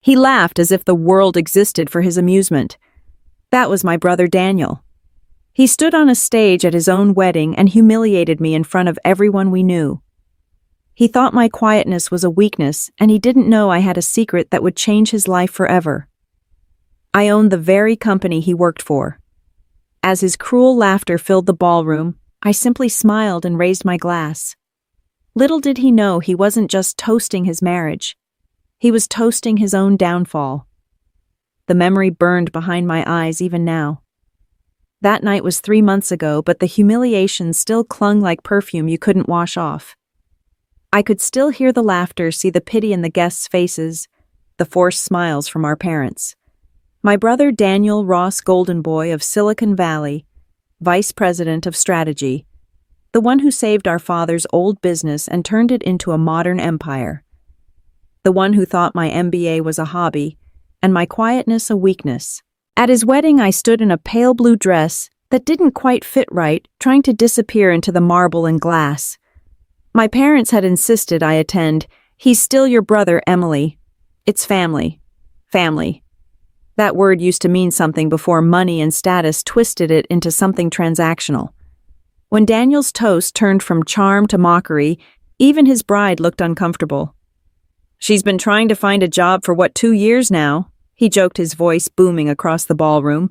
He laughed as if the world existed for his amusement. That was my brother Daniel. He stood on a stage at his own wedding and humiliated me in front of everyone we knew. He thought my quietness was a weakness, and he didn't know I had a secret that would change his life forever. I owned the very company he worked for. As his cruel laughter filled the ballroom, I simply smiled and raised my glass. Little did he know he wasn't just toasting his marriage. He was toasting his own downfall. The memory burned behind my eyes even now. That night was 3 months ago, but the humiliation still clung like perfume you couldn't wash off. I could still hear the laughter, see the pity in the guests' faces, the forced smiles from our parents. My brother Daniel Ross Goldenboy of Silicon Valley, Vice President of Strategy, the one who saved our father's old business and turned it into a modern empire. The one who thought my MBA was a hobby and my quietness a weakness. At his wedding, I stood in a pale blue dress that didn't quite fit right, trying to disappear into the marble and glass. My parents had insisted I attend. He's still your brother, Emily. It's family. Family. That word used to mean something before money and status twisted it into something transactional. When Daniel's toast turned from charm to mockery, even his bride looked uncomfortable. She's been trying to find a job for 2 years now, he joked, his voice booming across the ballroom.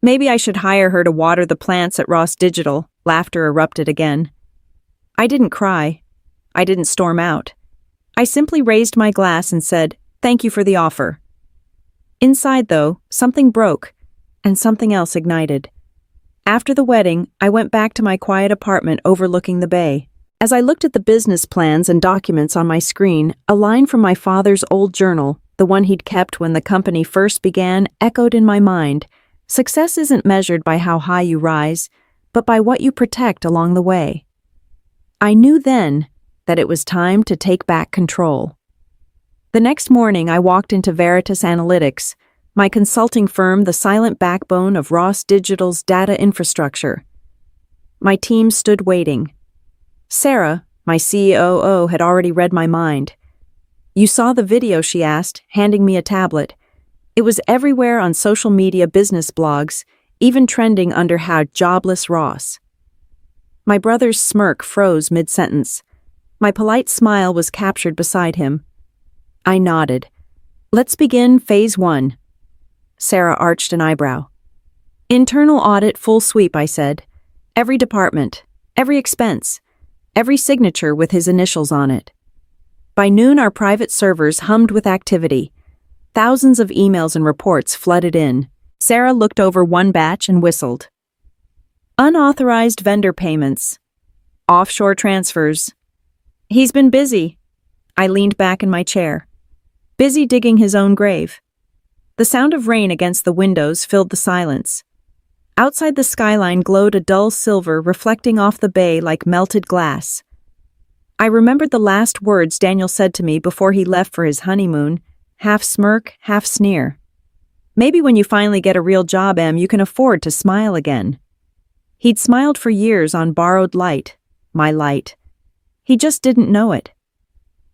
Maybe I should hire her to water the plants at Ross Digital. Laughter erupted again. I didn't cry. I didn't storm out. I simply raised my glass and said, "Thank you for the offer." Inside, though, something broke, and something else ignited. After the wedding, I went back to my quiet apartment overlooking the bay. As I looked at the business plans and documents on my screen, a line from my father's old journal, the one he'd kept when the company first began, echoed in my mind. Success isn't measured by how high you rise, but by what you protect along the way. I knew then that it was time to take back control. The next morning, I walked into Veritas Analytics, my consulting firm, the silent backbone of Ross Digital's data infrastructure. My team stood waiting. Sarah, my COO, had already read my mind. "You saw the video?" she asked, handing me a tablet. It was everywhere on social media, business blogs, even trending under #jobless Ross. My brother's smirk froze mid-sentence. My polite smile was captured beside him. I nodded. "Let's begin phase 1. Sarah arched an eyebrow. "Internal audit full sweep," I said. "Every department, every expense, every signature with his initials on it." By noon, our private servers hummed with activity. Thousands of emails and reports flooded in. Sarah looked over one batch and whistled. Unauthorized vendor payments. Offshore transfers. He's been busy. I leaned back in my chair. Busy digging his own grave. The sound of rain against the windows filled the silence. Outside, the skyline glowed a dull silver, reflecting off the bay like melted glass. I remembered the last words Daniel said to me before he left for his honeymoon, half smirk, half sneer. "Maybe when you finally get a real job, Em, you can afford to smile again." He'd smiled for years on borrowed light, my light. He just didn't know it.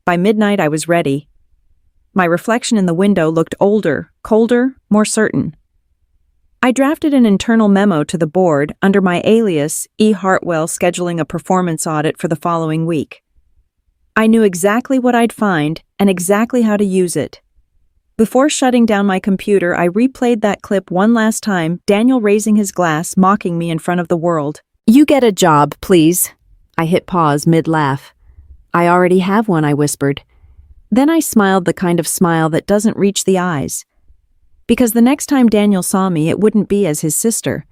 By midnight, I was ready. My reflection in the window looked older, colder, more certain. I drafted an internal memo to the board under my alias, E. Hartwell, scheduling a performance audit for the following week. I knew exactly what I'd find and exactly how to use it. Before shutting down my computer, I replayed that clip one last time, Daniel raising his glass, mocking me in front of the world. "You get a job, please." I hit pause mid-laugh. "I already have one," I whispered. Then I smiled, the kind of smile that doesn't reach the eyes. Because the next time Daniel saw me, it wouldn't be as his sister.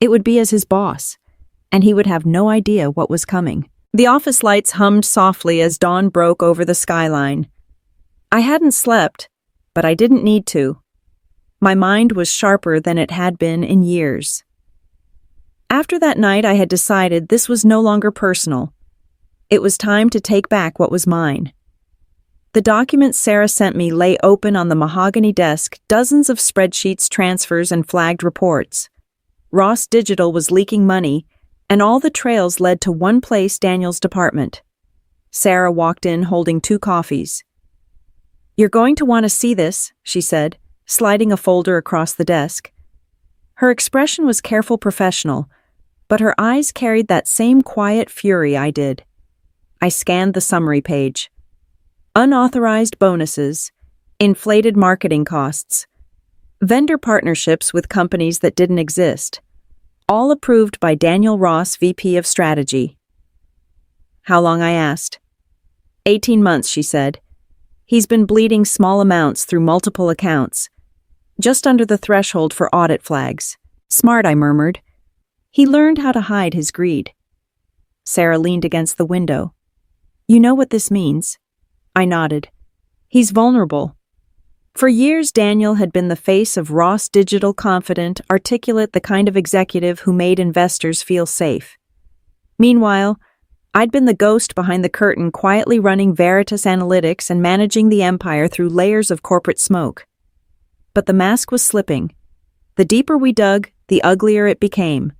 It would be as his boss, and he would have no idea what was coming. The office lights hummed softly as dawn broke over the skyline. I hadn't slept, but I didn't need to. My mind was sharper than it had been in years. After that night, I had decided this was no longer personal. It was time to take back what was mine. The documents Sarah sent me lay open on the mahogany desk, dozens of spreadsheets, transfers, and flagged reports. Ross Digital was leaking money, and all the trails led to one place, Daniel's department. Sarah walked in holding 2 coffees. "You're going to want to see this," she said, sliding a folder across the desk. Her expression was careful professional, but her eyes carried that same quiet fury I did. I scanned the summary page. Unauthorized bonuses, inflated marketing costs, vendor partnerships with companies that didn't exist, all approved by Daniel Ross, VP of Strategy. "How long?" I asked. 18 months, she said. "He's been bleeding small amounts through multiple accounts, just under the threshold for audit flags." "Smart," I murmured. "He learned how to hide his greed." Sarah leaned against the window. "You know what this means?" I nodded. "He's vulnerable." For years, Daniel had been the face of Ross Digital, confident, articulate, the kind of executive who made investors feel safe. Meanwhile, I'd been the ghost behind the curtain, quietly running Veritas Analytics and managing the empire through layers of corporate smoke. But the mask was slipping. The deeper we dug, the uglier it became.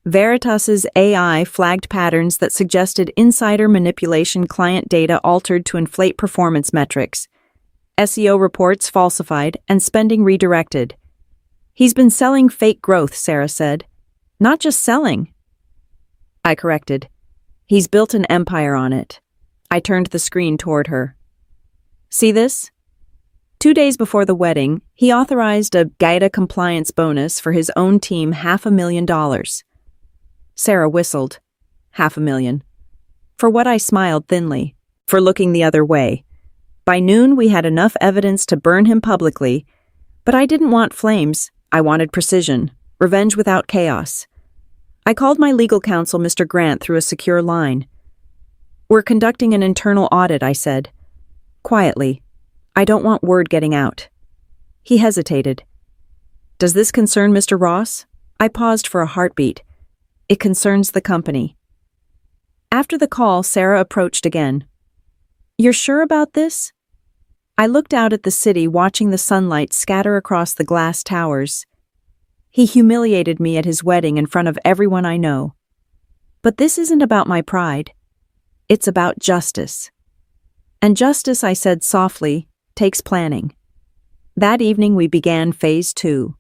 Veritas's AI flagged patterns that suggested insider manipulation, client data altered to inflate performance metrics, SEO reports falsified, and spending redirected. "He's been selling fake growth," Sarah said. "Not just selling." I corrected. "He's built an empire on it." I turned the screen toward her. "See this?" 2 days before the wedding, he authorized a GIDA compliance bonus for his own team, $500,000. Sarah whistled. $500,000. For what? I smiled thinly. For looking the other way. By noon, we had enough evidence to burn him publicly, but I didn't want flames. I wanted precision, revenge without chaos. I called my legal counsel, Mr. Grant, through a secure line. "We're conducting an internal audit," I said. Quietly. "I don't want word getting out." He hesitated. "Does this concern Mr. Ross?" I paused for a heartbeat. "It concerns the company." After the call, Sarah approached again. "You're sure about this?" I looked out at the city, watching the sunlight scatter across the glass towers. He humiliated me at his wedding in front of everyone I know. But this isn't about my pride. It's about justice. And justice, I said softly, takes planning. That evening we began phase 2.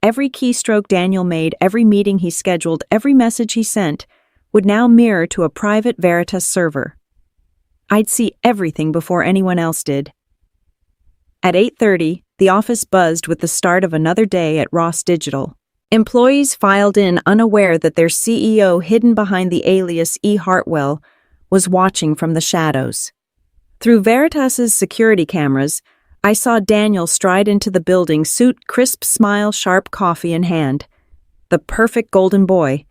Every keystroke Daniel made, every meeting he scheduled, every message he sent would now mirror to a private Veritas server. I'd see everything before anyone else did. At 8:30, the office buzzed with the start of another day at Ross Digital. Employees filed in, unaware that their CEO, hidden behind the alias E. Hartwell, was watching from the shadows. Through Veritas's security cameras, I saw Daniel stride into the building, suit, crisp smile, sharp coffee in hand. The perfect golden boy.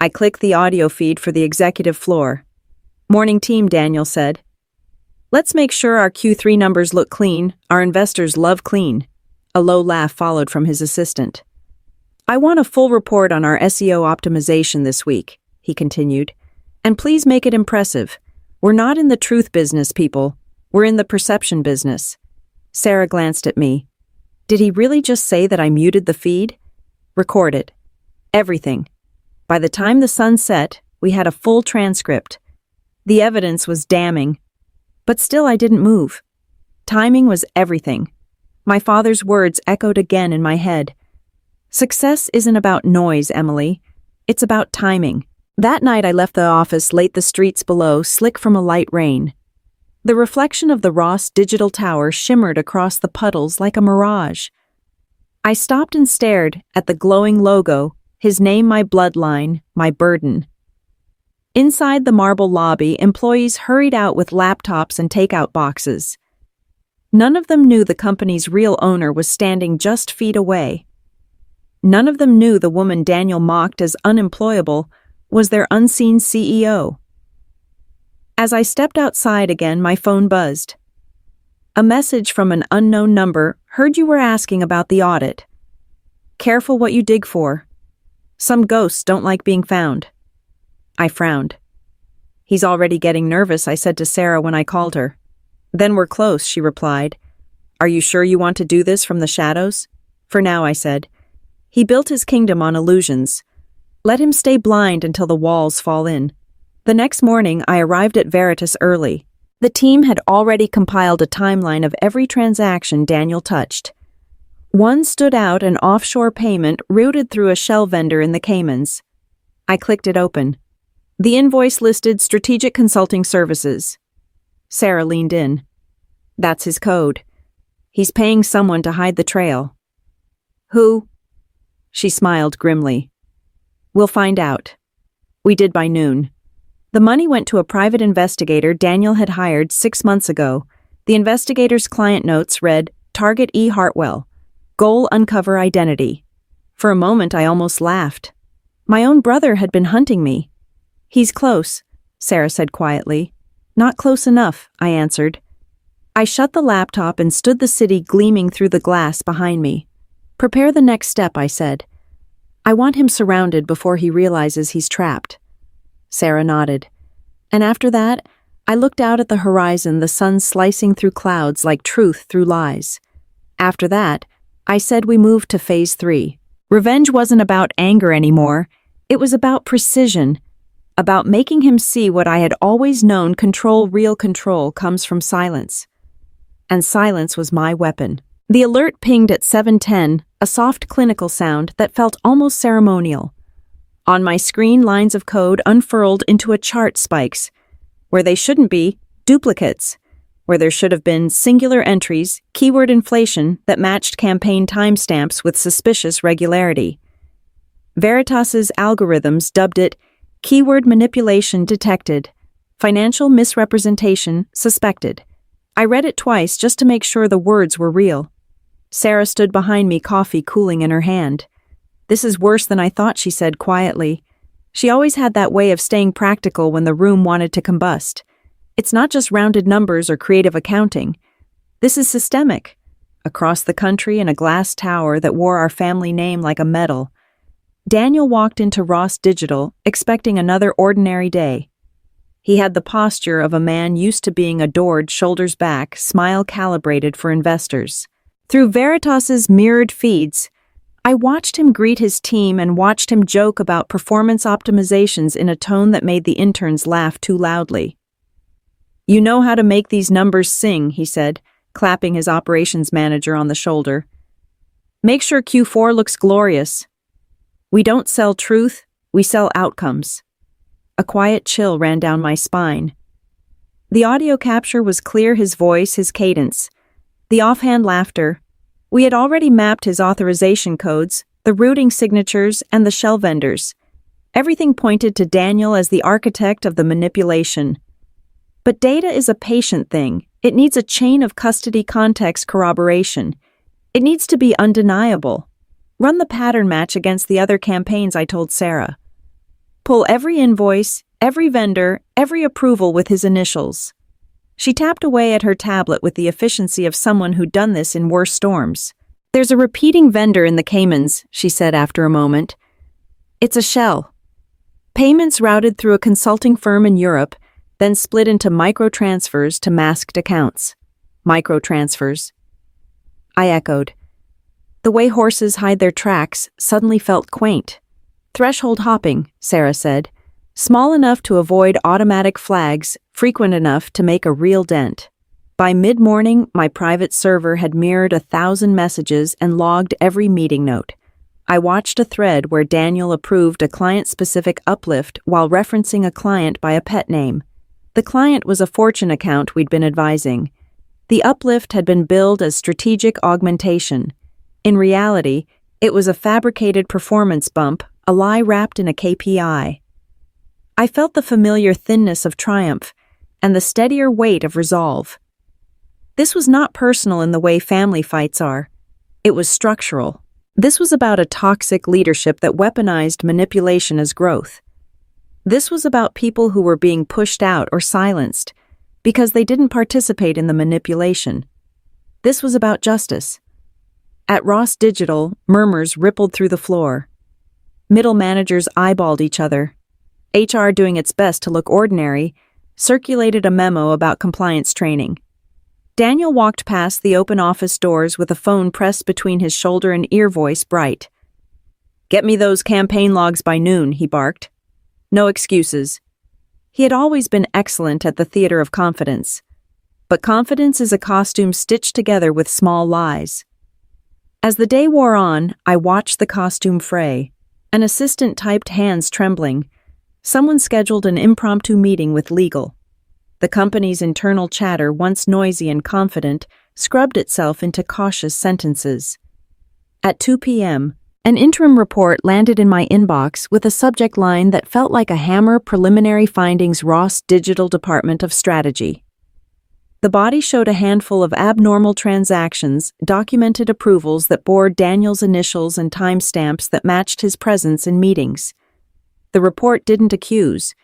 I clicked the audio feed for the executive floor. "Morning team," Daniel said. "Let's make sure our Q3 numbers look clean. Our investors love clean." A low laugh followed from his assistant. "I want a full report on our SEO optimization this week," he continued. "And please make it impressive. We're not in the truth business, people. We're in the perception business." Sarah glanced at me. Did he really just say that I muted the feed? Record it. Everything. By the time the sun set, we had a full transcript. The evidence was damning. But still I didn't move. Timing was everything. My father's words echoed again in my head. Success isn't about noise, Emily. It's about timing. That night I left the office late, the streets below slick from a light rain. The reflection of the Ross Digital Tower shimmered across the puddles like a mirage. I stopped and stared at the glowing logo, his name, my bloodline, my burden. Inside the marble lobby, employees hurried out with laptops and takeout boxes. None of them knew the company's real owner was standing just feet away. None of them knew the woman Daniel mocked as unemployable was their unseen CEO. As I stepped outside again, my phone buzzed. A message from an unknown number. "Heard you were asking about the audit. Careful what you dig for. Some ghosts don't like being found." I frowned. "He's already getting nervous," I said to Sarah when I called her. "Then we're close," she replied. "Are you sure you want to do this from the shadows?" "For now," I said. "He built his kingdom on illusions. Let him stay blind until the walls fall in." The next morning, I arrived at Veritas early. The team had already compiled a timeline of every transaction Daniel touched. One stood out: an offshore payment routed through a shell vendor in the Caymans. I clicked it open. The invoice listed strategic consulting services. Sarah leaned in. That's his code. He's paying someone to hide the trail. Who? She smiled grimly. We'll find out. We did by noon. The money went to a private investigator Daniel had hired 6 months ago. The investigator's client notes read, Target E. Hartwell. Goal: uncover identity. For a moment I almost laughed. My own brother had been hunting me. He's close, Sarah said quietly. Not close enough, I answered. I shut the laptop and stood the city gleaming through the glass behind me. Prepare the next step, I said. I want him surrounded before he realizes he's trapped. Sarah nodded. And after that, I looked out at the horizon, the sun slicing through clouds like truth through lies. After that, I said we moved to phase 3. Revenge wasn't about anger anymore. It was about precision, about making him see what I had always known: control. Real control comes from silence. And silence was my weapon. The alert pinged at 7:10, a soft clinical sound that felt almost ceremonial. On my screen, lines of code unfurled into a chart: spikes. Where they shouldn't be, duplicates. Where there should have been singular entries, keyword inflation that matched campaign timestamps with suspicious regularity. Veritas's algorithms dubbed it keyword manipulation detected, financial misrepresentation suspected. I read it twice just to make sure the words were real. Sarah stood behind me, coffee cooling in her hand. This is worse than I thought, she said quietly. She always had that way of staying practical when the room wanted to combust. It's not just rounded numbers or creative accounting. This is systemic. Across the country, in a glass tower that wore our family name like a medal. Daniel walked into Ross Digital, expecting another ordinary day. He had the posture of a man used to being adored, shoulders back, smile calibrated for investors. Through Veritas's mirrored feeds, I watched him greet his team and watched him joke about performance optimizations in a tone that made the interns laugh too loudly. You know how to make these numbers sing, he said, clapping his operations manager on the shoulder. Make sure Q4 looks glorious. We don't sell truth, we sell outcomes. A quiet chill ran down my spine. The audio capture was clear, his voice, his cadence. The offhand laughter. We had already mapped his authorization codes, the routing signatures, and the shell vendors. Everything pointed to Daniel as the architect of the manipulation. But data is a patient thing. It needs a chain of custody context corroboration. It needs to be undeniable. Run the pattern match against the other campaigns, I told Sarah. Pull every invoice, every vendor, every approval with his initials. She tapped away at her tablet with the efficiency of someone who'd done this in worse storms. There's a repeating vendor in the Caymans, she said after a moment. It's a shell. Payments routed through a consulting firm in Europe, then split into microtransfers to masked accounts. Microtransfers. I echoed. The way horses hide their tracks suddenly felt quaint. Threshold hopping, Sarah said. Small enough to avoid automatic flags, frequent enough to make a real dent. By mid-morning, my private server had mirrored 1,000 messages and logged every meeting note. I watched a thread where Daniel approved a client-specific uplift while referencing a client by a pet name. The client was a Fortune account we'd been advising. The uplift had been billed as strategic augmentation. In reality, it was a fabricated performance bump, a lie wrapped in a KPI. I felt the familiar thinness of triumph and the steadier weight of resolve. This was not personal in the way family fights are. It was structural. This was about a toxic leadership that weaponized manipulation as growth. This was about people who were being pushed out or silenced because they didn't participate in the manipulation. This was about justice. At Ross Digital, murmurs rippled through the floor. Middle managers eyeballed each other. HR, doing its best to look ordinary, circulated a memo about compliance training. Daniel walked past the open office doors with a phone pressed between his shoulder and ear, voice bright. Get me those campaign logs by noon, he barked. No excuses. He had always been excellent at the theater of confidence. but confidence is a costume stitched together with small lies. As the day wore on, I watched the costume fray. An assistant typed, hands trembling. Someone scheduled an impromptu meeting with legal. The company's internal chatter, once noisy and confident, scrubbed itself into cautious sentences. At 2 p.m., an interim report landed in my inbox with a subject line that felt like a hammer: preliminary findings, Ross Digital Department of Strategy. The body showed a handful of abnormal transactions, documented approvals that bore Daniel's initials and timestamps that matched his presence in meetings. The report didn't accuse.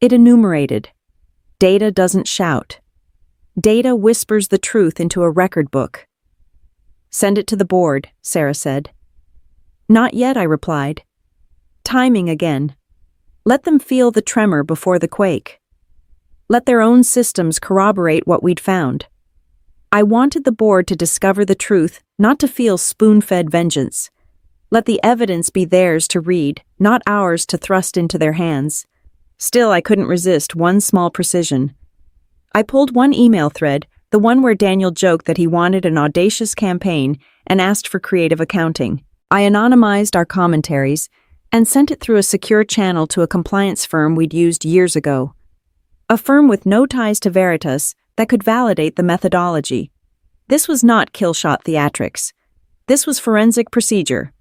It enumerated. Data doesn't shout. Data whispers the truth into a record book. "Send it to the board," Sarah said. "Not yet," I replied. Timing again. Let them feel the tremor before the quake. Let their own systems corroborate what we'd found. I wanted the board to discover the truth, not to feel spoon-fed vengeance. Let the evidence be theirs to read, not ours to thrust into their hands. Still, I couldn't resist one small precision. I pulled one email thread, the one where Daniel joked that he wanted an audacious campaign and asked for creative accounting. I anonymized our commentaries and sent it through a secure channel to a compliance firm we'd used years ago. A firm with no ties to Veritas that could validate the methodology. This was not killshot theatrics. This was forensic procedure.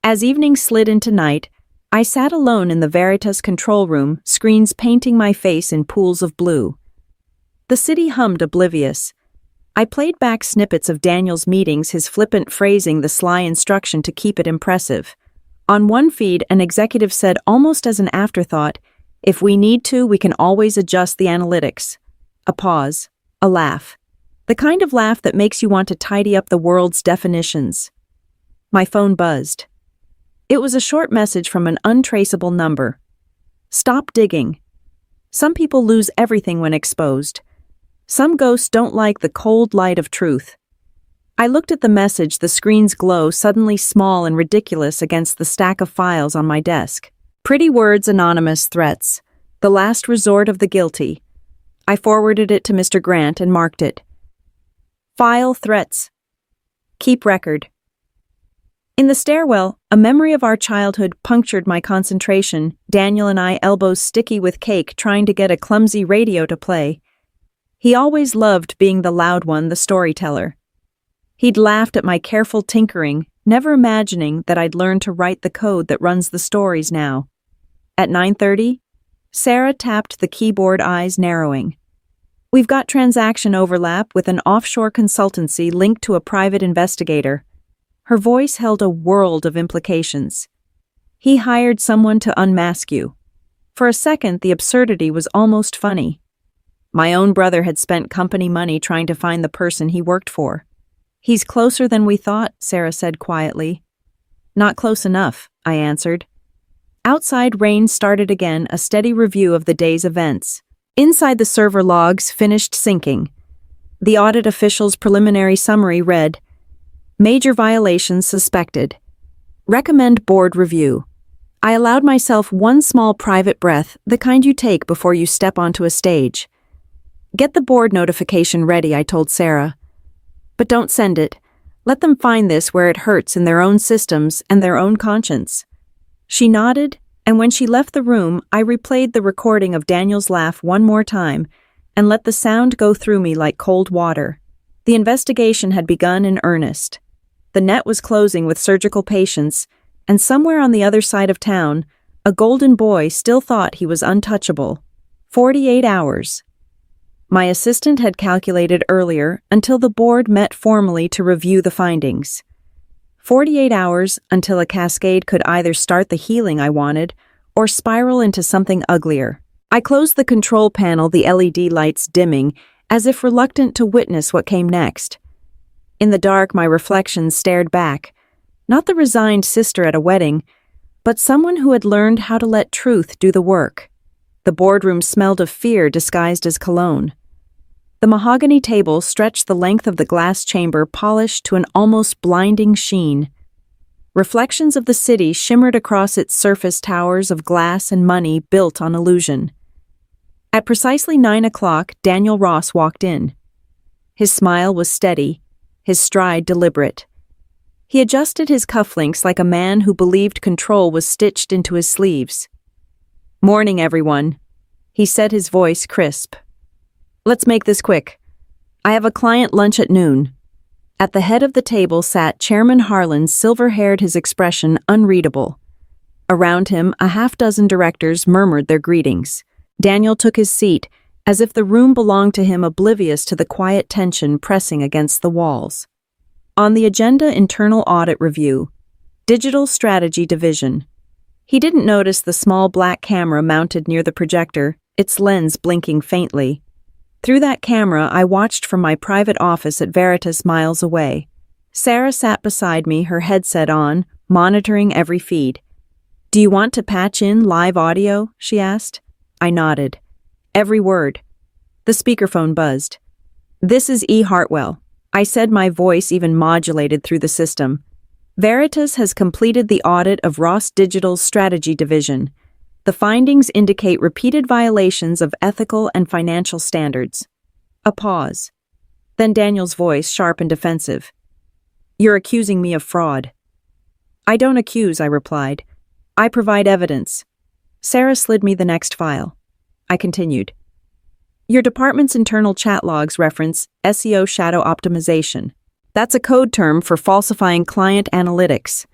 As evening slid into night, I sat alone in the Veritas control room, screens painting my face in pools of blue. The city hummed oblivious. I played back snippets of Daniel's meetings, his flippant phrasing, the sly instruction to keep it impressive. On one feed, an executive said almost as an afterthought, "If we need to, we can always adjust the analytics." A pause. A laugh. The kind of laugh that makes you want to tidy up the world's definitions. My phone buzzed. It was a short message from an untraceable number. "Stop digging. Some people lose everything when exposed. Some ghosts don't like the cold light of truth." I looked at the message, the screen's glow suddenly small and ridiculous against the stack of files on my desk. Pretty words, anonymous threats. The last resort of the guilty. I forwarded it to Mr. Grant and marked it. File threats. Keep record. In the stairwell, a memory of our childhood punctured my concentration, Daniel and I elbows sticky with cake trying to get a clumsy radio to play. He always loved being the loud one, the storyteller. He'd laughed at my careful tinkering, never imagining that I'd learned to write the code that runs the stories now. At 9:30, Sarah tapped the keyboard, eyes narrowing. "We've got transaction overlap with an offshore consultancy linked to a private investigator." Her voice held a world of implications. "He hired someone to unmask you." For a second, the absurdity was almost funny. My own brother had spent company money trying to find the person he worked for. "He's closer than we thought," Sarah said quietly. "Not close enough," I answered. Outside, rain started again, a steady review of the day's events. Inside, the server logs finished syncing. The audit official's preliminary summary read, "Major violations suspected. Recommend board review." I allowed myself one small private breath, the kind you take before you step onto a stage. "Get the board notification ready," I told Sarah. "But don't send it. Let them find this where it hurts in their own systems and their own conscience." She nodded, and when she left the room, I replayed the recording of Daniel's laugh one more time and let the sound go through me like cold water. The investigation had begun in earnest. The net was closing with surgical patience, and somewhere on the other side of town, a golden boy still thought he was untouchable. 48 hours. My assistant had calculated earlier until the board met formally to review the findings. 48 hours until a cascade could either start the healing I wanted or spiral into something uglier. I closed the control panel, the LED lights dimming, as if reluctant to witness what came next. In the dark, my reflection stared back, not the resigned sister at a wedding, but someone who had learned how to let truth do the work. The boardroom smelled of fear disguised as cologne. The mahogany table stretched the length of the glass chamber, polished to an almost blinding sheen. Reflections of the city shimmered across its surface, towers of glass and money built on illusion. At precisely 9 o'clock, Daniel Ross walked in. His smile was steady, his stride deliberate. He adjusted his cufflinks like a man who believed control was stitched into his sleeves. "Morning, everyone," he said, his voice crisp. "Let's make this quick. I have a client lunch at noon." At the head of the table sat Chairman Harlan, silver-haired, his expression unreadable. Around him, a half-dozen directors murmured their greetings. Daniel took his seat, as if the room belonged to him, oblivious to the quiet tension pressing against the walls. On the agenda, internal audit review, digital strategy division. He didn't notice the small black camera mounted near the projector, its lens blinking faintly. Through that camera, I watched from my private office at Veritas miles away. Sarah sat beside me, her headset on, monitoring every feed. "Do you want to patch in live audio?" she asked. I nodded. Every word. The speakerphone buzzed. "This is E. Hartwell," I said, my voice even modulated through the system. "Veritas has completed the audit of Ross Digital's strategy division. The findings indicate repeated violations of ethical and financial standards." A pause. Then Daniel's voice, sharp and defensive. "You're accusing me of fraud." "I don't accuse," I replied. "I provide evidence." Sarah slid me the next file. I continued. "Your department's internal chat logs reference SEO shadow optimization. That's a code term for falsifying client analytics.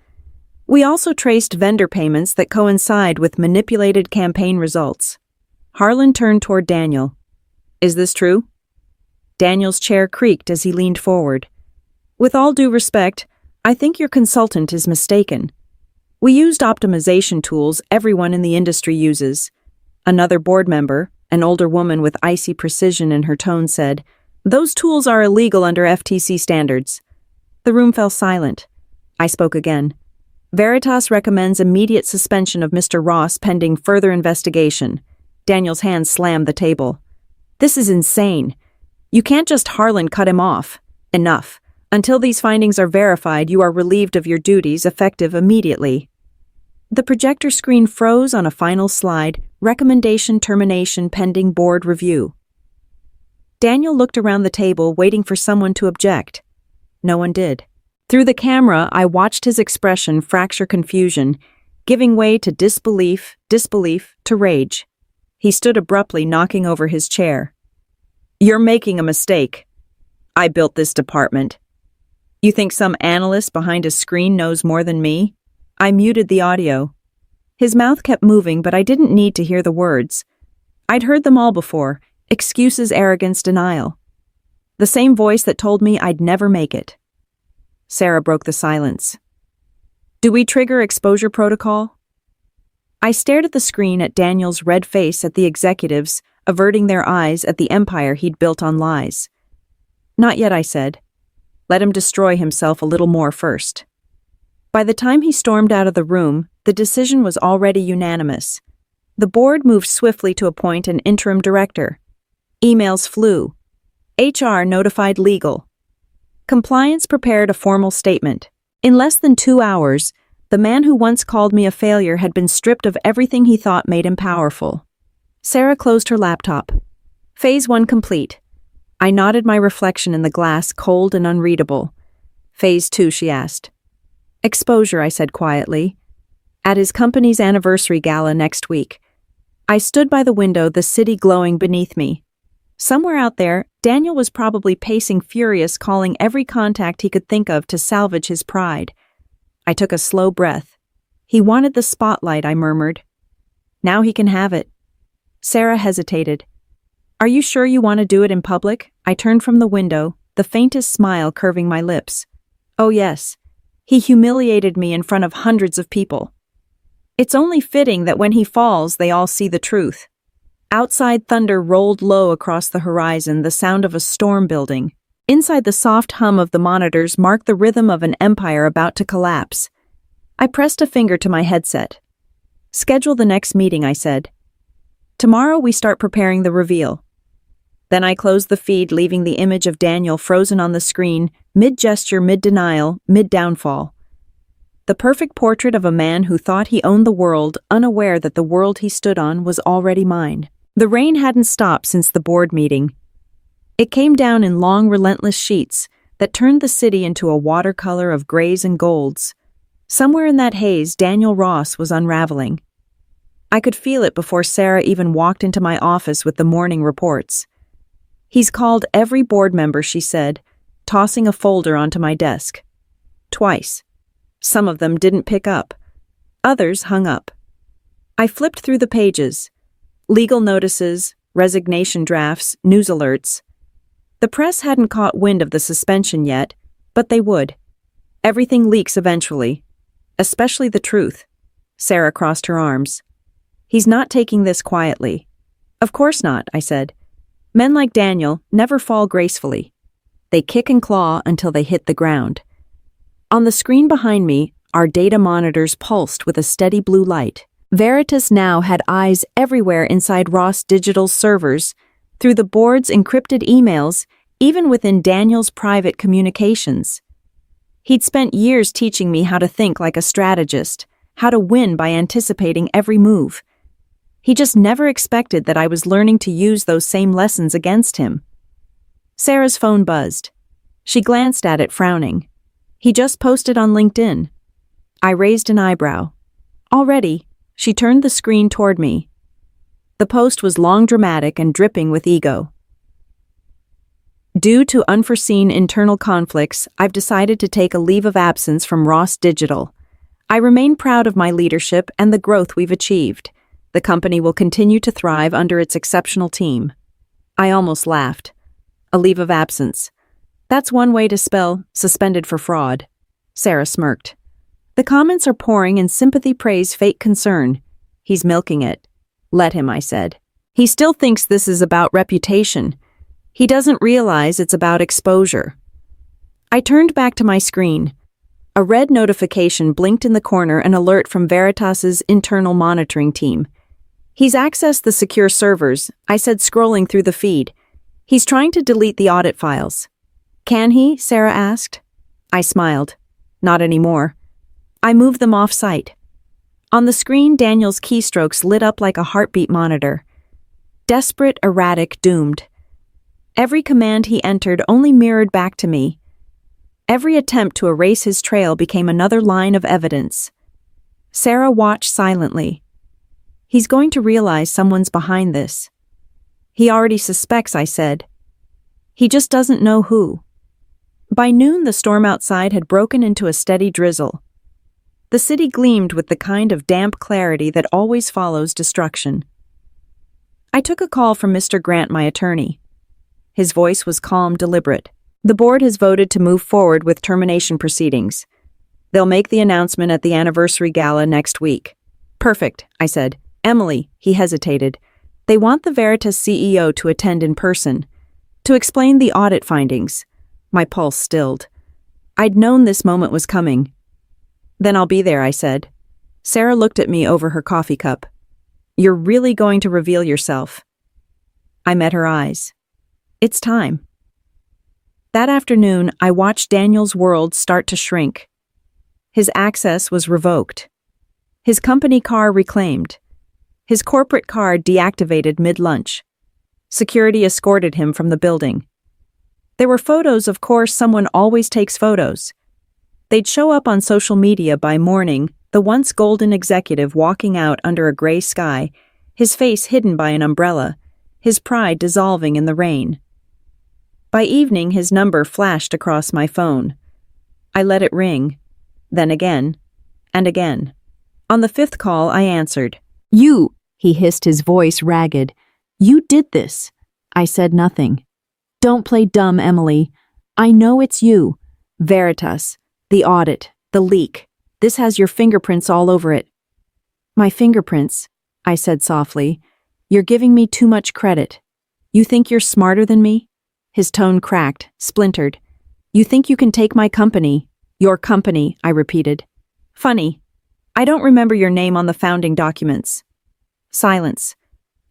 We also traced vendor payments that coincide with manipulated campaign results." Harlan turned toward Daniel. "Is this true?" Daniel's chair creaked as he leaned forward. "With all due respect, I think your consultant is mistaken. We used optimization tools everyone in the industry uses." Another board member, an older woman with icy precision in her tone, said, "Those tools are illegal under FTC standards." The room fell silent. I spoke again. "Veritas recommends immediate suspension of Mr. Ross pending further investigation." Daniel's hand slammed the table. "This is insane. You can't just Harlan cut him off. Enough. Until these findings are verified, you are relieved of your duties, effective immediately." The projector screen froze on a final slide, recommendation termination pending board review. Daniel looked around the table, waiting for someone to object. No one did. Through the camera, I watched his expression fracture confusion, giving way to disbelief to rage. He stood abruptly, knocking over his chair. "You're making a mistake. I built this department. You think some analyst behind a screen knows more than me?" I muted the audio. His mouth kept moving, but I didn't need to hear the words. I'd heard them all before: excuses, arrogance, denial. The same voice that told me I'd never make it. Sarah broke the silence. "Do we trigger exposure protocol?" I stared at the screen, at Daniel's red face, at the executives, averting their eyes at the empire he'd built on lies. "Not yet," I said. "Let him destroy himself a little more first." By the time he stormed out of the room, the decision was already unanimous. The board moved swiftly to appoint an interim director. Emails flew. HR notified legal. Compliance prepared a formal statement. In less than 2 hours, the man who once called me a failure had been stripped of everything he thought made him powerful. Sarah closed her laptop. Phase 1 complete. I nodded, my reflection in the glass cold and unreadable. Phase 2, she asked. Exposure, I said quietly. At his company's anniversary gala next week. I stood by the window, the city glowing beneath me. Somewhere out there, Daniel was probably pacing furious, calling every contact he could think of to salvage his pride. I took a slow breath. He wanted the spotlight, I murmured. Now he can have it. Sarah hesitated. Are you sure you want to do it in public? I turned from the window, the faintest smile curving my lips. Oh yes. He humiliated me in front of hundreds of people. It's only fitting that when he falls, they all see the truth. Outside, thunder rolled low across the horizon, the sound of a storm building. Inside, the soft hum of the monitors marked the rhythm of an empire about to collapse. I pressed a finger to my headset. Schedule the next meeting, I said. Tomorrow we start preparing the reveal. Then I closed the feed, leaving the image of Daniel frozen on the screen, mid-gesture, mid-denial, mid-downfall. The perfect portrait of a man who thought he owned the world, unaware that the world he stood on was already mine. The rain hadn't stopped since the board meeting. It came down in long, relentless sheets that turned the city into a watercolor of grays and golds. Somewhere in that haze, Daniel Ross was unraveling. I could feel it before Sarah even walked into my office with the morning reports. "He's called every board member," she said, tossing a folder onto my desk. Twice. Some of them didn't pick up. Others hung up. I flipped through the pages. Legal notices, resignation drafts, news alerts. The press hadn't caught wind of the suspension yet, but they would. Everything leaks eventually. Especially the truth. Sarah crossed her arms. "He's not taking this quietly." "Of course not," I said. "Men like Daniel never fall gracefully. They kick and claw until they hit the ground." On the screen behind me, our data monitors pulsed with a steady blue light. Veritas now had eyes everywhere inside Ross Digital's servers, through the board's encrypted emails, even within Daniel's private communications. He'd spent years teaching me how to think like a strategist, how to win by anticipating every move. He just never expected that I was learning to use those same lessons against him. Sarah's phone buzzed. She glanced at it, frowning. "He just posted on LinkedIn." I raised an eyebrow. "Already?" She turned the screen toward me. The post was long, dramatic, and dripping with ego. "Due to unforeseen internal conflicts, I've decided to take a leave of absence from Ross Digital. I remain proud of my leadership and the growth we've achieved. The company will continue to thrive under its exceptional team." I almost laughed. A leave of absence. That's one way to spell suspended for fraud. Sarah smirked. "The comments are pouring in sympathy, praise, fake concern. He's milking it." "Let him," I said. "He still thinks this is about reputation. He doesn't realize it's about exposure." I turned back to my screen. A red notification blinked in the corner, an alert from Veritas's internal monitoring team. "He's accessed the secure servers," I said, scrolling through the feed. "He's trying to delete the audit files." "Can he?" Sarah asked. I smiled. "Not anymore." I moved them off-site. On the screen, Daniel's keystrokes lit up like a heartbeat monitor. Desperate, erratic, doomed. Every command he entered only mirrored back to me. Every attempt to erase his trail became another line of evidence. Sarah watched silently. "He's going to realize someone's behind this." "He already suspects," I said. "He just doesn't know who." By noon, the storm outside had broken into a steady drizzle. The city gleamed with the kind of damp clarity that always follows destruction. I took a call from Mr. Grant, my attorney. His voice was calm, deliberate. "The board has voted to move forward with termination proceedings. They'll make the announcement at the anniversary gala next week." "Perfect," I said. "Emily," he hesitated. "They want the Veritas CEO to attend in person, to explain the audit findings." My pulse stilled. I'd known this moment was coming. "Then I'll be there," I said. Sarah looked at me over her coffee cup. "You're really going to reveal yourself?" I met her eyes. "It's time." That afternoon, I watched Daniel's world start to shrink. His access was revoked. His company car reclaimed. His corporate card deactivated mid-lunch. Security escorted him from the building. There were photos, of course. Someone always takes photos. They'd show up on social media by morning, the once golden executive walking out under a gray sky, his face hidden by an umbrella, his pride dissolving in the rain. By evening, his number flashed across my phone. I let it ring, then again, and again. On the fifth call, I answered. "You," he hissed, his voice ragged. "You did this." I said nothing. "Don't play dumb, Emily. I know it's you. Veritas, the audit, the leak. This has your fingerprints all over it." "My fingerprints," I said softly. "You're giving me too much credit. You think you're smarter than me?" His tone cracked, splintered. "You think you can take my company?" "Your company," I repeated. "Funny. I don't remember your name on the founding documents." Silence.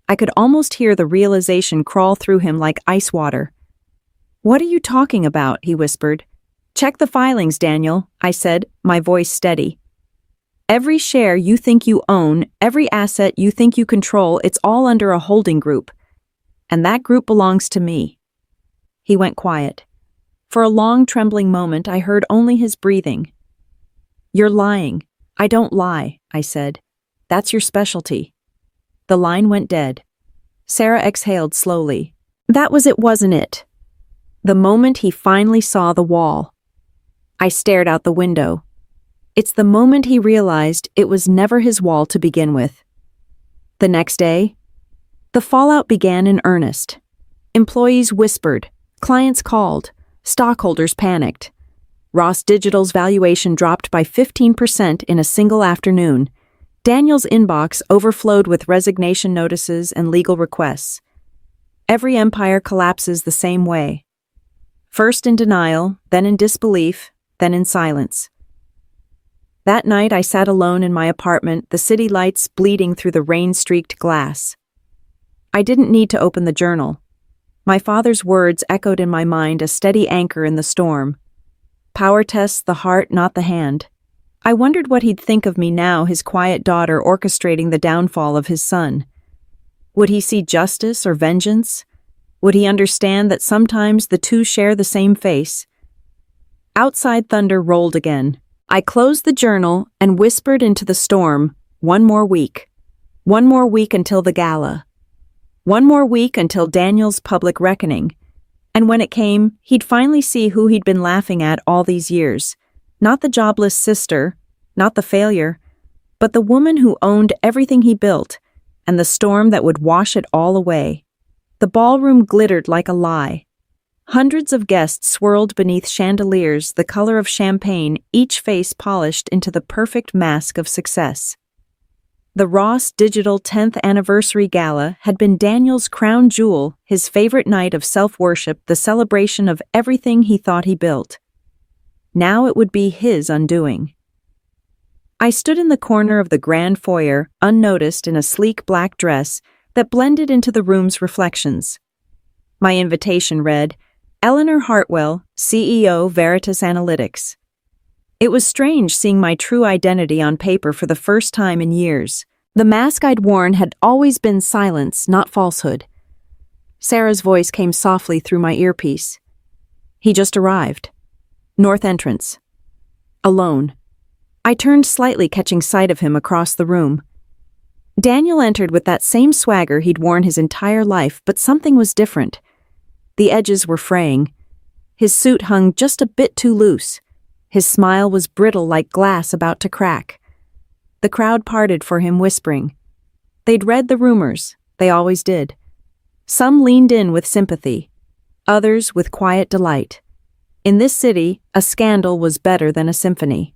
I could almost hear the realization crawl through him like ice water. "What are you talking about?" he whispered. "Check the filings, Daniel," I said, my voice steady. "Every share you think you own, every asset you think you control, it's all under a holding group. And that group belongs to me." He went quiet. For a long, trembling moment, I heard only his breathing. "You're lying." "I don't lie," I said. "That's your specialty." The line went dead. Sarah exhaled slowly. That was it, wasn't it? The moment he finally saw the wall. I stared out the window. It's the moment he realized it was never his wall to begin with. The next day, the fallout began in earnest. Employees whispered, clients called, stockholders panicked. Ross Digital's valuation dropped by 15% in a single afternoon. Daniel's inbox overflowed with resignation notices and legal requests. Every empire collapses the same way. First in denial, then in disbelief, then in silence. That night I sat alone in my apartment, the city lights bleeding through the rain-streaked glass. I didn't need to open the journal. My father's words echoed in my mind, a steady anchor in the storm. Power tests the heart, not the hand. I wondered what he'd think of me now, his quiet daughter orchestrating the downfall of his son. Would he see justice or vengeance? Would he understand that sometimes the two share the same face? Outside thunder rolled again. I closed the journal and whispered into the storm, one more week. One more week until the gala. One more week until Daniel's public reckoning. And when it came, he'd finally see who he'd been laughing at all these years. Not the jobless sister, not the failure, but the woman who owned everything he built, and the storm that would wash it all away. The ballroom glittered like a lie. Hundreds of guests swirled beneath chandeliers the color of champagne, each face polished into the perfect mask of success. The Ross Digital 10th Anniversary Gala had been Daniel's crown jewel, his favorite night of self-worship, the celebration of everything he thought he built. Now it would be his undoing. I stood in the corner of the grand foyer, unnoticed in a sleek black dress that blended into the room's reflections. My invitation read, Eleanor Hartwell, CEO, Veritas Analytics. It was strange seeing my true identity on paper for the first time in years. The mask I'd worn had always been silence, not falsehood. Sarah's voice came softly through my earpiece. He just arrived. North entrance. Alone. I turned slightly, catching sight of him across the room. Daniel entered with that same swagger he'd worn his entire life, but something was different. The edges were fraying. His suit hung just a bit too loose. His smile was brittle like glass about to crack. The crowd parted for him, whispering. They'd read the rumors, they always did. Some leaned in with sympathy, others with quiet delight. In this city, a scandal was better than a symphony.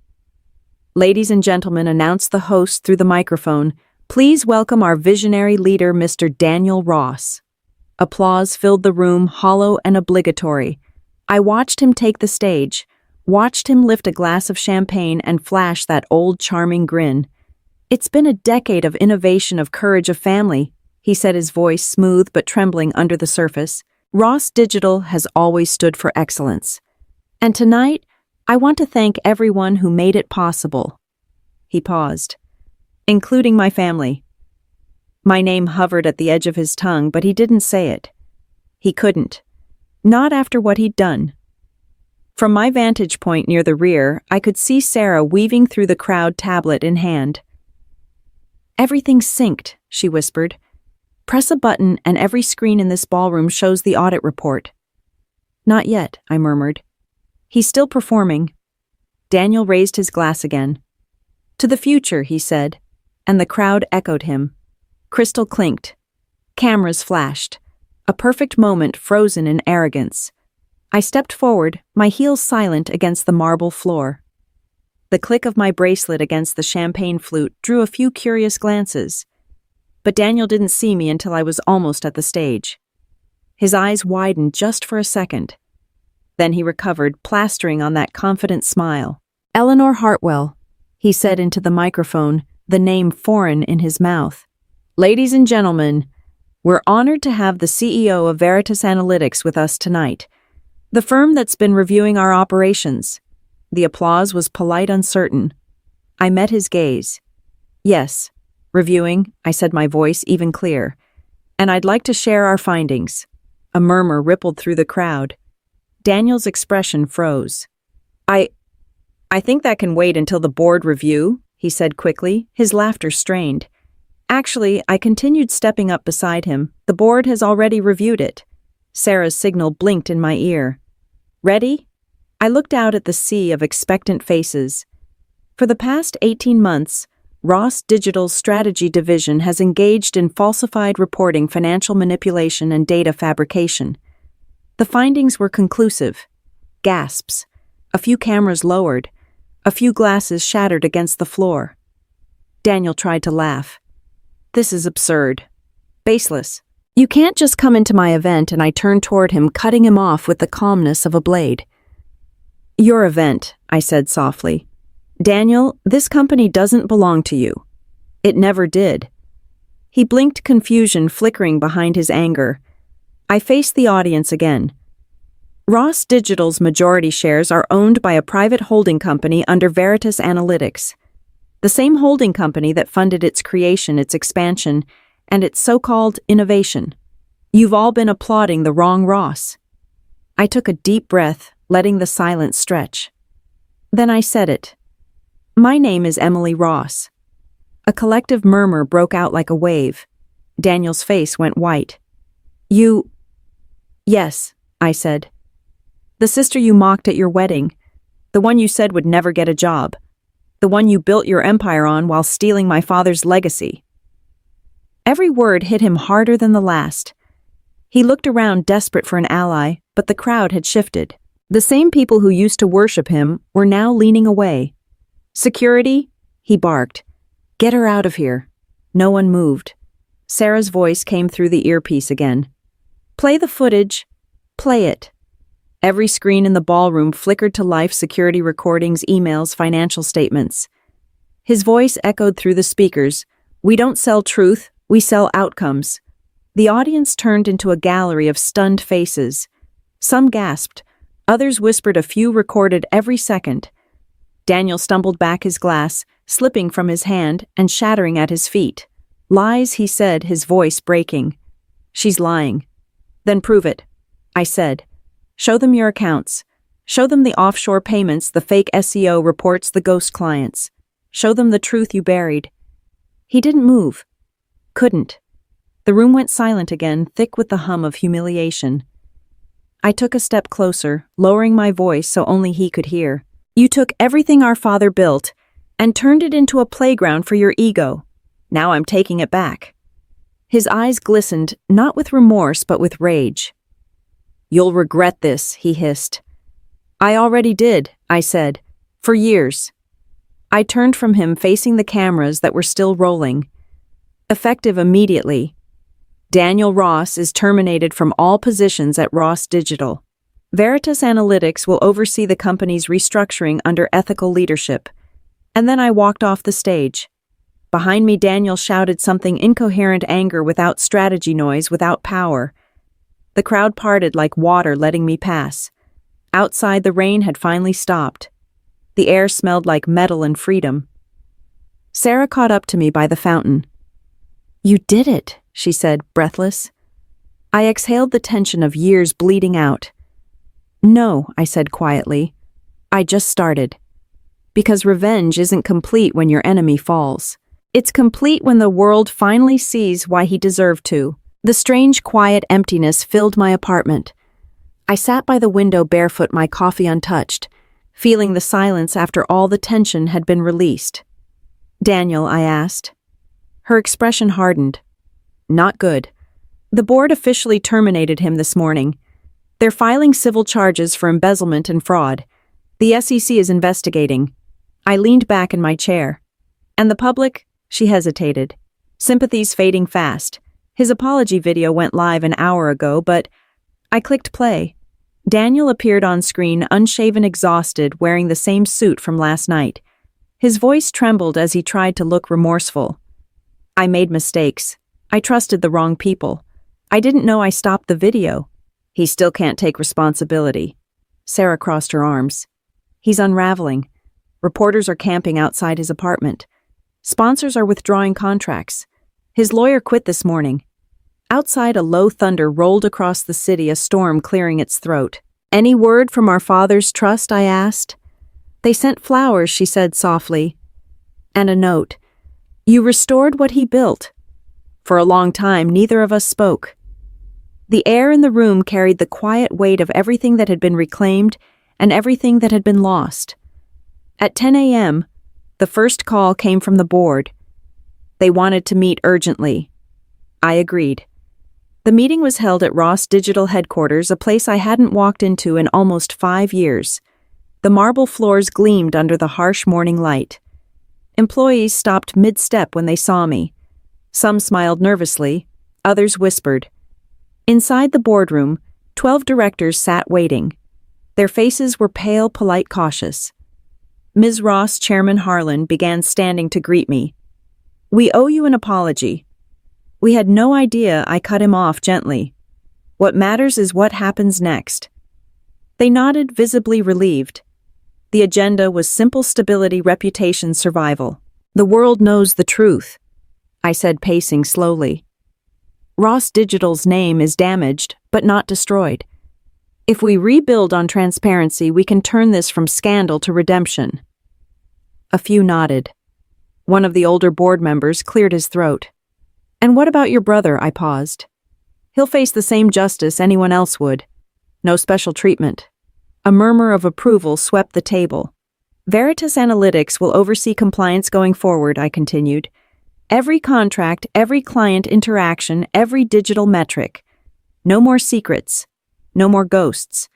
Ladies and gentlemen, announced the host through the microphone, please welcome our visionary leader, Mr. Daniel Ross. Applause filled the room, hollow and obligatory. I watched him take the stage, watched him lift a glass of champagne and flash that old charming grin. It's been a decade of innovation, of courage, of family, he said, his voice smooth but trembling under the surface. Ross Digital has always stood for excellence. And tonight, I want to thank everyone who made it possible. He paused. Including my family. My name hovered at the edge of his tongue, but he didn't say it. He couldn't. Not after what he'd done. From my vantage point near the rear, I could see Sarah weaving through the crowd, tablet in hand. Everything's synced, she whispered. Press a button and every screen in this ballroom shows the audit report. Not yet, I murmured. He's still performing. Daniel raised his glass again. To the future, he said, and the crowd echoed him. Crystal clinked. Cameras flashed. A perfect moment frozen in arrogance. I stepped forward, my heels silent against the marble floor. The click of my bracelet against the champagne flute drew a few curious glances. But Daniel didn't see me until I was almost at the stage. His eyes widened just for a second. Then he recovered, plastering on that confident smile. Eleanor Hartwell, he said into the microphone, the name foreign in his mouth. Ladies and gentlemen, we're honored to have the CEO of Veritas Analytics with us tonight, the firm that's been reviewing our operations. The applause was polite, uncertain. I met his gaze. Yes, reviewing, I said, my voice even clear. And I'd like to share our findings. A murmur rippled through the crowd. Daniel's expression froze. I think that can wait until the board review, he said quickly, his laughter strained. Actually, I continued stepping up beside him. The board has already reviewed it. Sarah's signal blinked in my ear. Ready? I looked out at the sea of expectant faces. For the past 18 months, Ross Digital's strategy division has engaged in falsified reporting, financial manipulation, and data fabrication. The findings were conclusive. Gasps. A few cameras lowered. A few glasses shattered against the floor. Daniel tried to laugh. This is absurd. Baseless. You can't just come into my event, and I turned toward him, cutting him off with the calmness of a blade. Your event, I said softly. Daniel, this company doesn't belong to you. It never did. He blinked, confusion flickering behind his anger. I faced the audience again. Ross Digital's majority shares are owned by a private holding company under Veritas Analytics, the same holding company that funded its creation, its expansion, and its so-called innovation. You've all been applauding the wrong Ross. I took a deep breath, letting the silence stretch. Then I said it. My name is Emily Ross. A collective murmur broke out like a wave. Daniel's face went white. You... Yes, I said. The sister you mocked at your wedding. The one you said would never get a job. The one you built your empire on while stealing my father's legacy. Every word hit him harder than the last. He looked around, desperate for an ally, but the crowd had shifted. The same people who used to worship him were now leaning away. Security, he barked. Get her out of here. No one moved. Sarah's voice came through the earpiece again. Play the footage. Play it. Every screen in the ballroom flickered to life, security recordings, emails, financial statements. His voice echoed through the speakers. We don't sell truth, we sell outcomes. The audience turned into a gallery of stunned faces. Some gasped. Others whispered, a few recorded every second. Daniel stumbled back, his glass slipping from his hand and shattering at his feet. Lies, he said, his voice breaking. She's lying. Then prove it, I said. Show them your accounts. Show them the offshore payments, the fake SEO reports, the ghost clients. Show them the truth you buried. He didn't move. Couldn't. The room went silent again, thick with the hum of humiliation. I took a step closer, lowering my voice so only he could hear. You took everything our father built and turned it into a playground for your ego. Now I'm taking it back. His eyes glistened, not with remorse but with rage. You'll regret this, he hissed. I already did, I said. For years. I turned from him, facing the cameras that were still rolling. Effective immediately. Daniel Ross is terminated from all positions at Ross Digital. Veritas Analytics will oversee the company's restructuring under ethical leadership. And then I walked off the stage. Behind me, Daniel shouted something, incoherent anger without strategy, noise without power. The crowd parted like water, letting me pass. Outside, the rain had finally stopped. The air smelled like metal and freedom. Sarah caught up to me by the fountain. You did it, she said, breathless. I exhaled the tension of years bleeding out. No, I said quietly. I just started. Because revenge isn't complete when your enemy falls. It's complete when the world finally sees why he deserved to. The strange, quiet emptiness filled my apartment. I sat by the window barefoot, my coffee untouched, feeling the silence after all the tension had been released. Daniel, I asked. Her expression hardened. Not good. The board officially terminated him this morning. They're filing civil charges for embezzlement and fraud. The SEC is investigating. I leaned back in my chair. And the public? She hesitated. Sympathies fading fast. His apology video went live an hour ago, but I clicked play. Daniel appeared on screen, unshaven, exhausted, wearing the same suit from last night. His voice trembled as he tried to look remorseful. I made mistakes. I trusted the wrong people. I didn't know I stopped the video. He still can't take responsibility. Sarah crossed her arms. He's unraveling. Reporters are camping outside his apartment. Sponsors are withdrawing contracts. His lawyer quit this morning. Outside, a low thunder rolled across the city, a storm clearing its throat. Any word from our father's trust? I asked. They sent flowers, she said softly. And a note. You restored what he built. For a long time, neither of us spoke. The air in the room carried the quiet weight of everything that had been reclaimed and everything that had been lost. At 10 a.m., the first call came from the board. They wanted to meet urgently. I agreed. The meeting was held at Ross Digital headquarters, a place I hadn't walked into in almost 5 years. The marble floors gleamed under the harsh morning light. Employees stopped mid-step when they saw me. Some smiled nervously, others whispered. Inside the boardroom, 12 directors sat waiting. Their faces were pale, polite, cautious. Ms. Ross, Chairman Harlan, began standing to greet me. We owe you an apology. We had no idea. I cut him off gently. What matters is what happens next. They nodded, visibly relieved. The agenda was simple: stability, reputation, survival. The world knows the truth, I said, pacing slowly. Ross Digital's name is damaged, but not destroyed. If we rebuild on transparency, we can turn this from scandal to redemption. A few nodded. One of the older board members cleared his throat. And what about your brother? I paused. He'll face the same justice anyone else would. No special treatment. A murmur of approval swept the table. Veritas Analytics will oversee compliance going forward, I continued. Every contract, every client interaction, every digital metric. No more secrets. No more ghosts.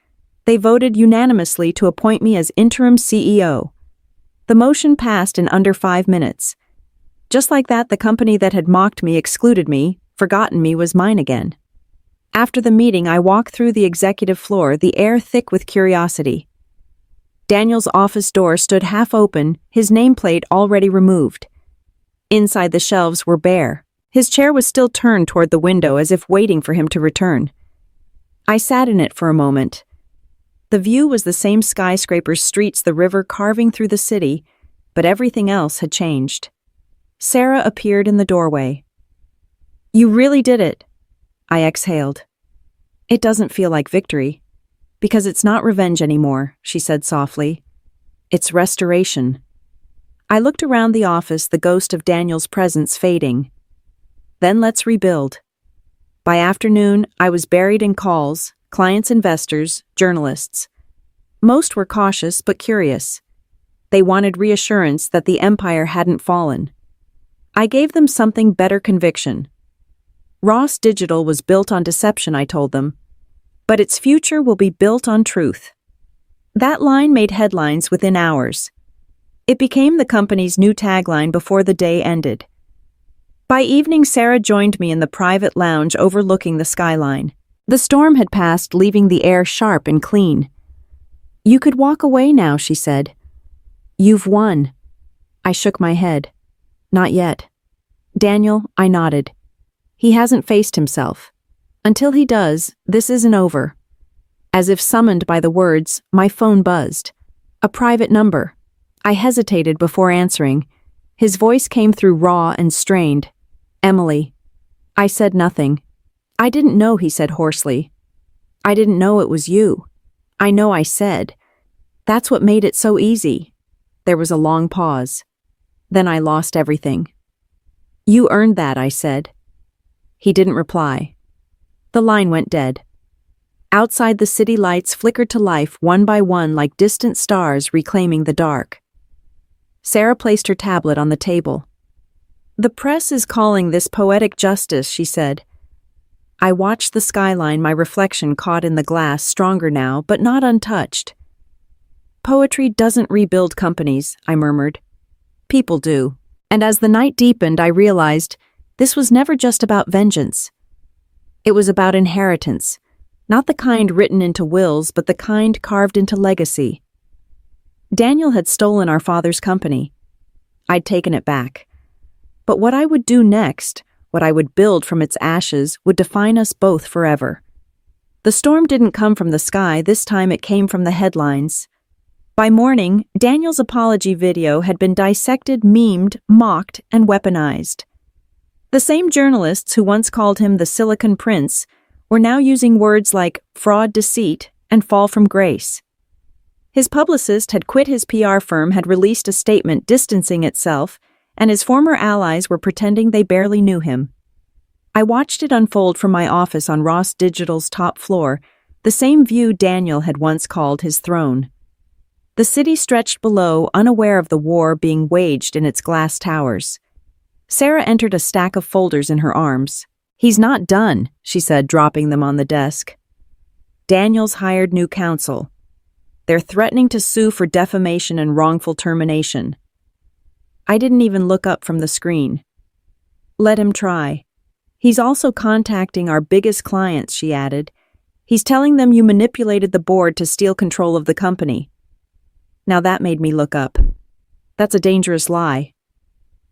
They voted unanimously to appoint me as interim CEO. The motion passed in under 5 minutes. Just like that, the company that had mocked me, excluded me, forgotten me, was mine again. After the meeting, I walked through the executive floor, the air thick with curiosity. Daniel's office door stood half open, his nameplate already removed. Inside, the shelves were bare. His chair was still turned toward the window, as if waiting for him to return. I sat in it for a moment. The view was the same: skyscrapers, streets, the river carving through the city, but everything else had changed. Sarah appeared in the doorway. You really did it, I exhaled. It doesn't feel like victory, because it's not revenge anymore, she said softly. It's restoration. I looked around the office, the ghost of Daniel's presence fading. Then let's rebuild. By afternoon, I was buried in calls, clients, investors, journalists. Most were cautious but curious. They wanted reassurance that the empire hadn't fallen. I gave them something better: conviction. Ross Digital was built on deception, I told them, but its future will be built on truth. That line made headlines within hours. It became the company's new tagline before the day ended. By evening, Sarah joined me in the private lounge overlooking the skyline. The storm had passed, leaving the air sharp and clean. You could walk away now, she said. You've won. I shook my head. Not yet. Daniel, I nodded. He hasn't faced himself. Until he does, this isn't over. As if summoned by the words, my phone buzzed. A private number. I hesitated before answering. His voice came through raw and strained. Emily. I said nothing. I didn't know, he said hoarsely. I didn't know it was you. I know, I said. That's what made it so easy. There was a long pause. Then I lost everything. You earned that, I said. He didn't reply. The line went dead. Outside, the city lights flickered to life one by one like distant stars reclaiming the dark. Sarah placed her tablet on the table. The press is calling this poetic justice, she said. I watched the skyline, my reflection caught in the glass, stronger now, but not untouched. Poetry doesn't rebuild companies, I murmured. People do. And as the night deepened, I realized this was never just about vengeance. It was about inheritance, not the kind written into wills, but the kind carved into legacy. Daniel had stolen our father's company. I'd taken it back. But what I would do next, what I would build from its ashes, would define us both forever. The storm didn't come from the sky, this time it came from the headlines. By morning, Daniel's apology video had been dissected, memed, mocked, and weaponized. The same journalists who once called him the Silicon Prince were now using words like fraud, deceit, and fall from grace. His publicist had quit his PR firm, had released a statement distancing itself, and his former allies were pretending they barely knew him. I watched it unfold from my office on Ross Digital's top floor, the same view Daniel had once called his throne. The city stretched below, unaware of the war being waged in its glass towers. Sarah entered a stack of folders in her arms. "He's not done," she said, dropping them on the desk. "Daniel's hired new counsel. They're threatening to sue for defamation and wrongful termination." I didn't even look up from the screen. "Let him try. He's also contacting our biggest clients," she added. "He's telling them you manipulated the board to steal control of the company." Now that made me look up. That's a dangerous lie.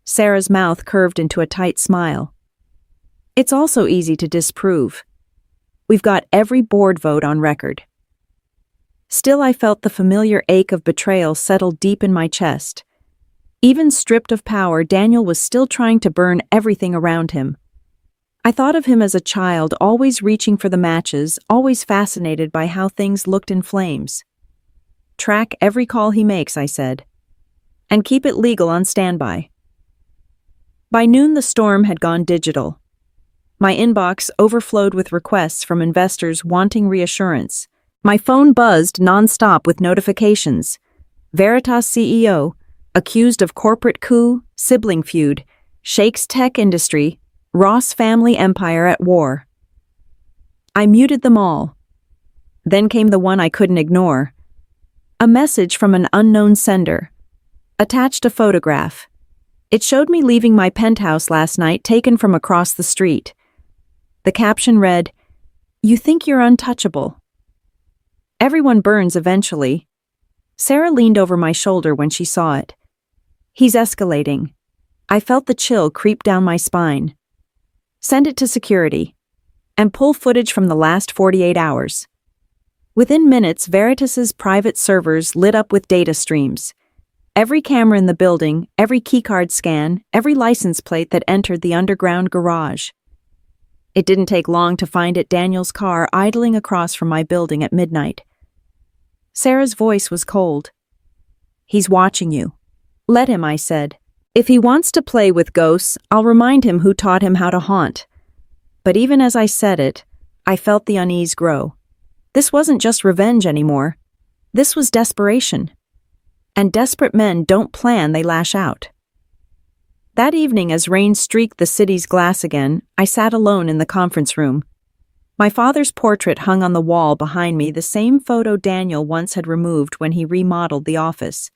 Sarah's mouth curved into a tight smile. "It's also easy to disprove. We've got every board vote on record." Still, I felt the familiar ache of betrayal settle deep in my chest. Even stripped of power, Daniel was still trying to burn everything around him. I thought of him as a child, always reaching for the matches, always fascinated by how things looked in flames. "Track every call he makes," I said. "And keep it legal on standby." By noon, the storm had gone digital. My inbox overflowed with requests from investors wanting reassurance. My phone buzzed nonstop with notifications. Veritas CEO, accused of corporate coup, sibling feud, shakes tech industry, Ross family empire at war. I muted them all. Then came the one I couldn't ignore. A message from an unknown sender. Attached a photograph. It showed me leaving my penthouse last night, taken from across the street. The caption read, "You think you're untouchable. Everyone burns eventually." Sarah leaned over my shoulder when she saw it. "He's escalating." I felt the chill creep down my spine. "Send it to security. And pull footage from the last 48 hours. Within minutes, Veritas's private servers lit up with data streams. Every camera in the building, every keycard scan, every license plate that entered the underground garage. It didn't take long to find it, Daniel's car idling across from my building at midnight. Sarah's voice was cold. "He's watching you." "Let him," I said. "If he wants to play with ghosts, I'll remind him who taught him how to haunt." But even as I said it, I felt the unease grow. This wasn't just revenge anymore. This was desperation. And desperate men don't plan, they lash out. That evening, as rain streaked the city's glass again, I sat alone in the conference room. My father's portrait hung on the wall behind me, the same photo Daniel once had removed when he remodeled the office.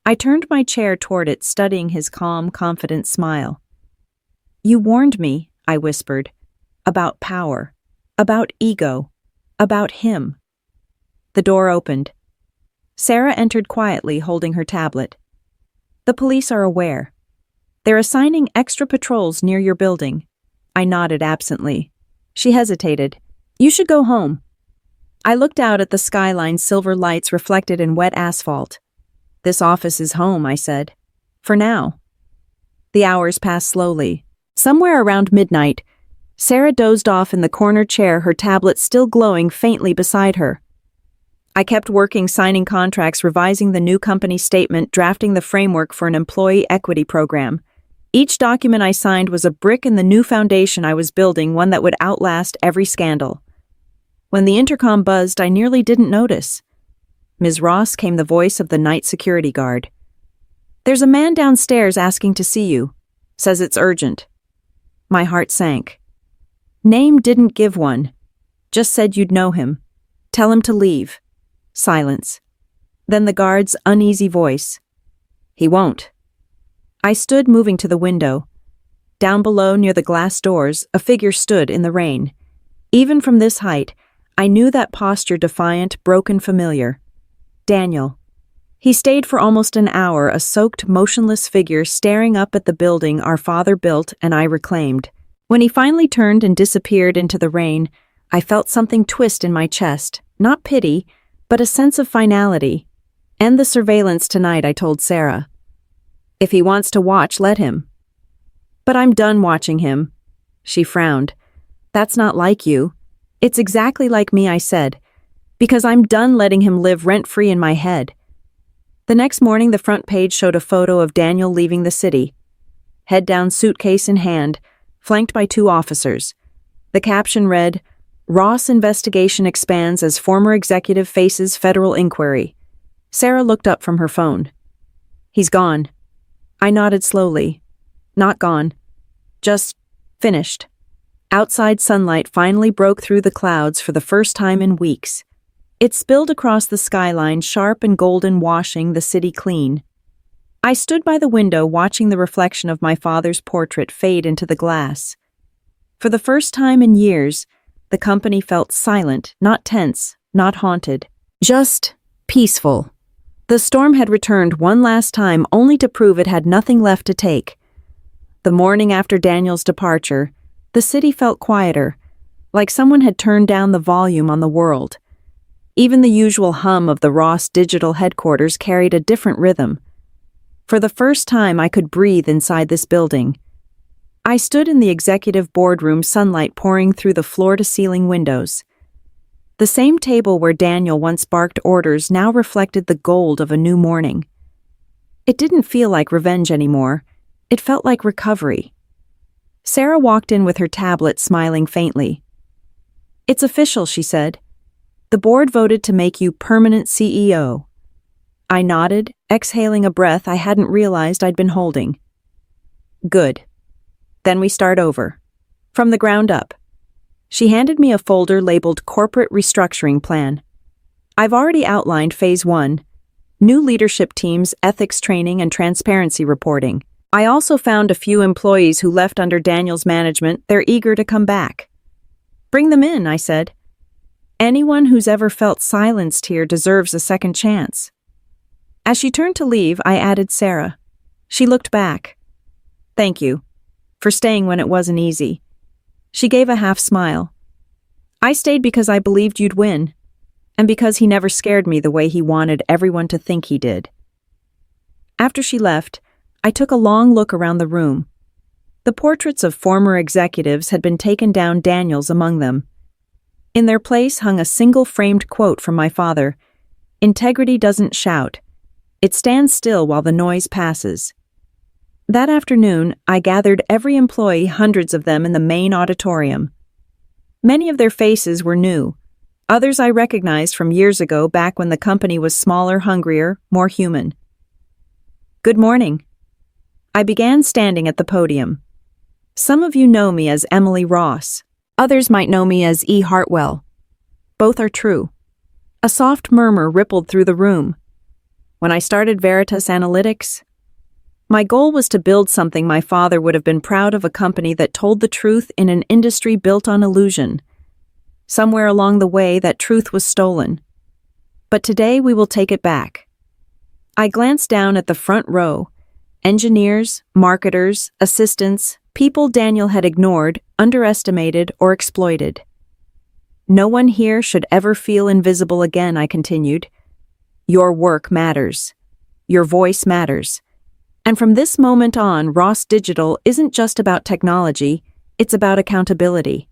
I turned my chair toward it, studying his calm, confident smile. "You warned me," I whispered, "about power, about ego, about him." The door opened. Sarah entered quietly, holding her tablet. "The police are aware. They're assigning extra patrols near your building." I nodded absently. She hesitated. "You should go home." I looked out at the skyline, silver lights reflected in wet asphalt. "This office is home," I said. "For now." The hours passed slowly. Somewhere around midnight, Sarah dozed off in the corner chair, her tablet still glowing faintly beside her. I kept working, signing contracts, revising the new company statement, drafting the framework for an employee equity program. Each document I signed was a brick in the new foundation I was building, one that would outlast every scandal. When the intercom buzzed, I nearly didn't notice. "Ms. Ross," came the voice of the night security guard. "There's a man downstairs asking to see you. Says it's urgent." My heart sank. Name didn't give one. Just said you'd know him. "Tell him to leave." Silence. Then the guard's uneasy voice. "He won't." I stood, moving to the window. Down below, near the glass doors, a figure stood in the rain. Even from this height, I knew that posture, defiant, broken, familiar. Daniel. He stayed for almost an hour, a soaked, motionless figure staring up at the building our father built and I reclaimed. When he finally turned and disappeared into the rain, I felt something twist in my chest. Not pity, but a sense of finality. "End the surveillance tonight," I told Sarah. "If he wants to watch, let him." "But I'm done watching him." She frowned. "That's not like you." "It's exactly like me," I said. Because I'm done letting him live rent-free in my head. The next morning, the front page showed a photo of Daniel leaving the city, head down, suitcase in hand, flanked by 2 officers. The caption read, "Ross investigation expands as former executive faces federal inquiry." Sarah looked up from her phone. "He's gone." I nodded slowly. Not gone. Just finished. Outside sunlight finally broke through the clouds for the first time in weeks. It spilled across the skyline, sharp and golden, washing the city clean. I stood by the window watching the reflection of my father's portrait fade into the glass. For the first time in years, the company felt silent, not tense, not haunted, just peaceful. The storm had returned one last time only to prove it had nothing left to take. The morning after Daniel's departure, the city felt quieter, like someone had turned down the volume on the world. Even the usual hum of the Ross Digital headquarters carried a different rhythm. For the first time, I could breathe inside this building. I stood in the executive boardroom, sunlight pouring through the floor-to-ceiling windows. The same table where Daniel once barked orders now reflected the gold of a new morning. It didn't feel like revenge anymore. It felt like recovery. Sarah walked in with her tablet, smiling faintly. "It's official," she said. "The board voted to make you permanent CEO." I nodded, exhaling a breath I hadn't realized I'd been holding. "Good. Then we start over. From the ground up." She handed me a folder labeled Corporate Restructuring Plan. I've already outlined Phase 1, new leadership teams, ethics training, and transparency reporting. I also found a few employees who left under Daniel's management. They're eager to come back. "Bring them in," I said. "Anyone who's ever felt silenced here deserves a second chance." As she turned to leave, I added Sarah. She looked back. "Thank you for staying when it wasn't easy." She gave a half smile. "I stayed because I believed you'd win, and because he never scared me the way he wanted everyone to think he did." After she left, I took a long look around the room. The portraits of former executives had been taken down, Daniel's among them. In their place hung a single framed quote from my father: "Integrity doesn't shout. It stands still while the noise passes." That afternoon, I gathered every employee, hundreds of them, in the main auditorium. Many of their faces were new. Others I recognized from years ago, back when the company was smaller, hungrier, more human. "Good morning." I began, standing at the podium. Some of you know me as Emily Ross. Others might know me as E. Hartwell. Both are true. A soft murmur rippled through the room. When I started Veritas Analytics, my goal was to build something my father would have been proud of, a company that told the truth in an industry built on illusion. Somewhere along the way, that truth was stolen. But today we will take it back. I glanced down at the front row. Engineers, marketers, assistants, people Daniel had ignored, underestimated, or exploited. "No one here should ever feel invisible again," I continued. "Your work matters. Your voice matters. And from this moment on, Ross Digital isn't just about technology, it's about accountability."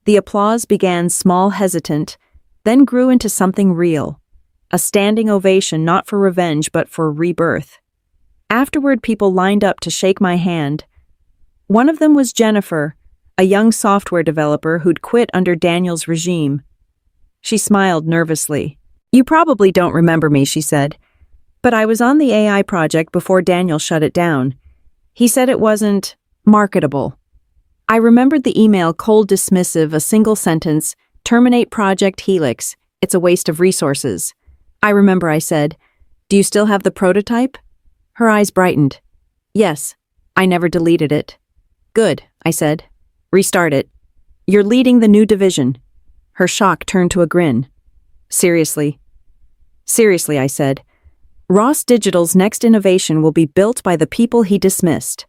The applause began small, hesitant, then grew into something real. A standing ovation, not for revenge, but for rebirth. Afterward, people lined up to shake my hand. One of them was Jennifer, a young software developer who'd quit under Daniel's regime. She smiled nervously. "You probably don't remember me," she said. "But I was on the AI project before Daniel shut it down. He said it wasn't marketable." I remembered the email, cold, dismissive, a single sentence: "Terminate Project Helix. It's a waste of resources." I remember I said, "Do you still have the prototype?" Her eyes brightened. "Yes, I never deleted it." "Good," I said. "Restart it. You're leading the new division." Her shock turned to a grin. "Seriously?" "Seriously," I said. "Ross Digital's next innovation will be built by the people he dismissed."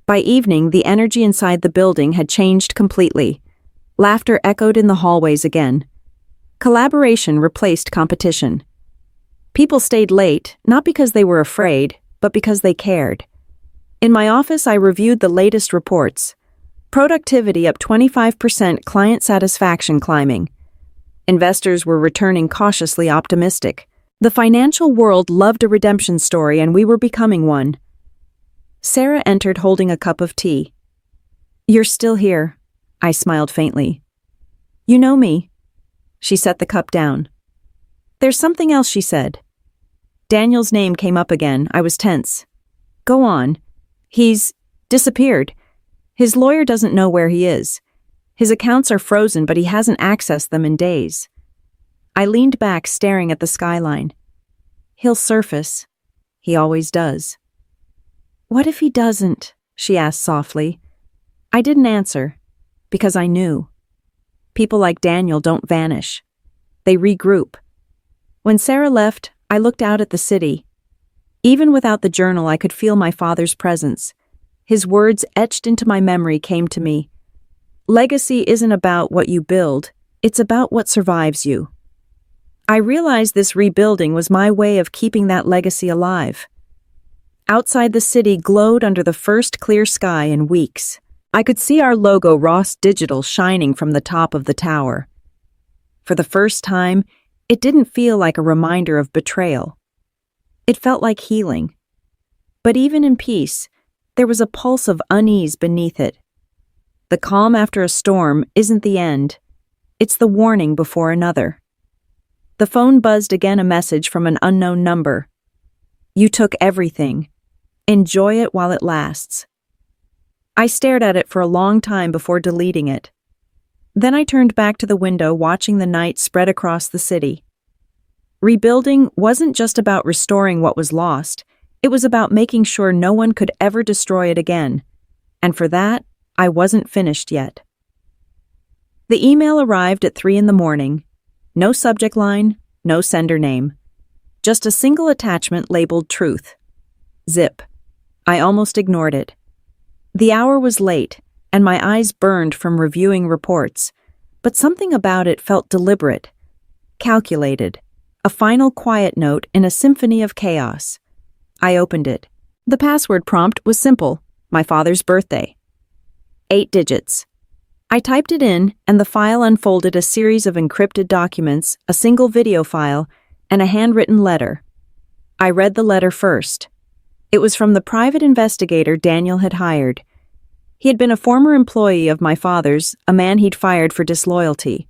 By evening, the energy inside the building had changed completely. Laughter echoed in the hallways again. Collaboration replaced competition. People stayed late, not because they were afraid, but because they cared. In my office, I reviewed the latest reports. Productivity up 25%, client satisfaction climbing. Investors were returning cautiously optimistic. The financial world loved a redemption story, and we were becoming one. Sarah entered holding a cup of tea. "You're still here," I smiled faintly. "You know me." She set the cup down. "There's something else," she said. Daniel's name came up again. I was tense. "Go on." "He's disappeared. His lawyer doesn't know where he is. His accounts are frozen, but he hasn't accessed them in days." I leaned back, staring at the skyline. "He'll surface. He always does." "What if he doesn't?" she asked softly. I didn't answer, because I knew. People like Daniel don't vanish. They regroup. When Sarah left, I looked out at the city. Even without the journal, I could feel my father's presence. His words etched into my memory came to me. Legacy isn't about what you build, it's about what survives you. I realized this rebuilding was my way of keeping that legacy alive. Outside the city glowed under the first clear sky in weeks. I could see our logo Ross Digital shining from the top of the tower. For the first time, it didn't feel like a reminder of betrayal. It felt like healing. But even in peace, there was a pulse of unease beneath it. The calm after a storm isn't the end. It's the warning before another. The phone buzzed again, a message from an unknown number. "You took everything. Enjoy it while it lasts." I stared at it for a long time before deleting it. Then I turned back to the window, watching the night spread across the city. Rebuilding wasn't just about restoring what was lost. It was about making sure no one could ever destroy it again. And for that, I wasn't finished yet. The email arrived at 3 a.m. No subject line, no sender name. Just a single attachment labeled Truth. Zip. I almost ignored it. The hour was late, and my eyes burned from reviewing reports, but something about it felt deliberate, calculated, a final quiet note in a symphony of chaos. I opened it. The password prompt was simple: my father's birthday. 8 digits. I typed it in, and the file unfolded a series of encrypted documents, a single video file, and a handwritten letter. I read the letter first. It was from the private investigator Daniel had hired. He had been a former employee of my father's, a man he'd fired for disloyalty.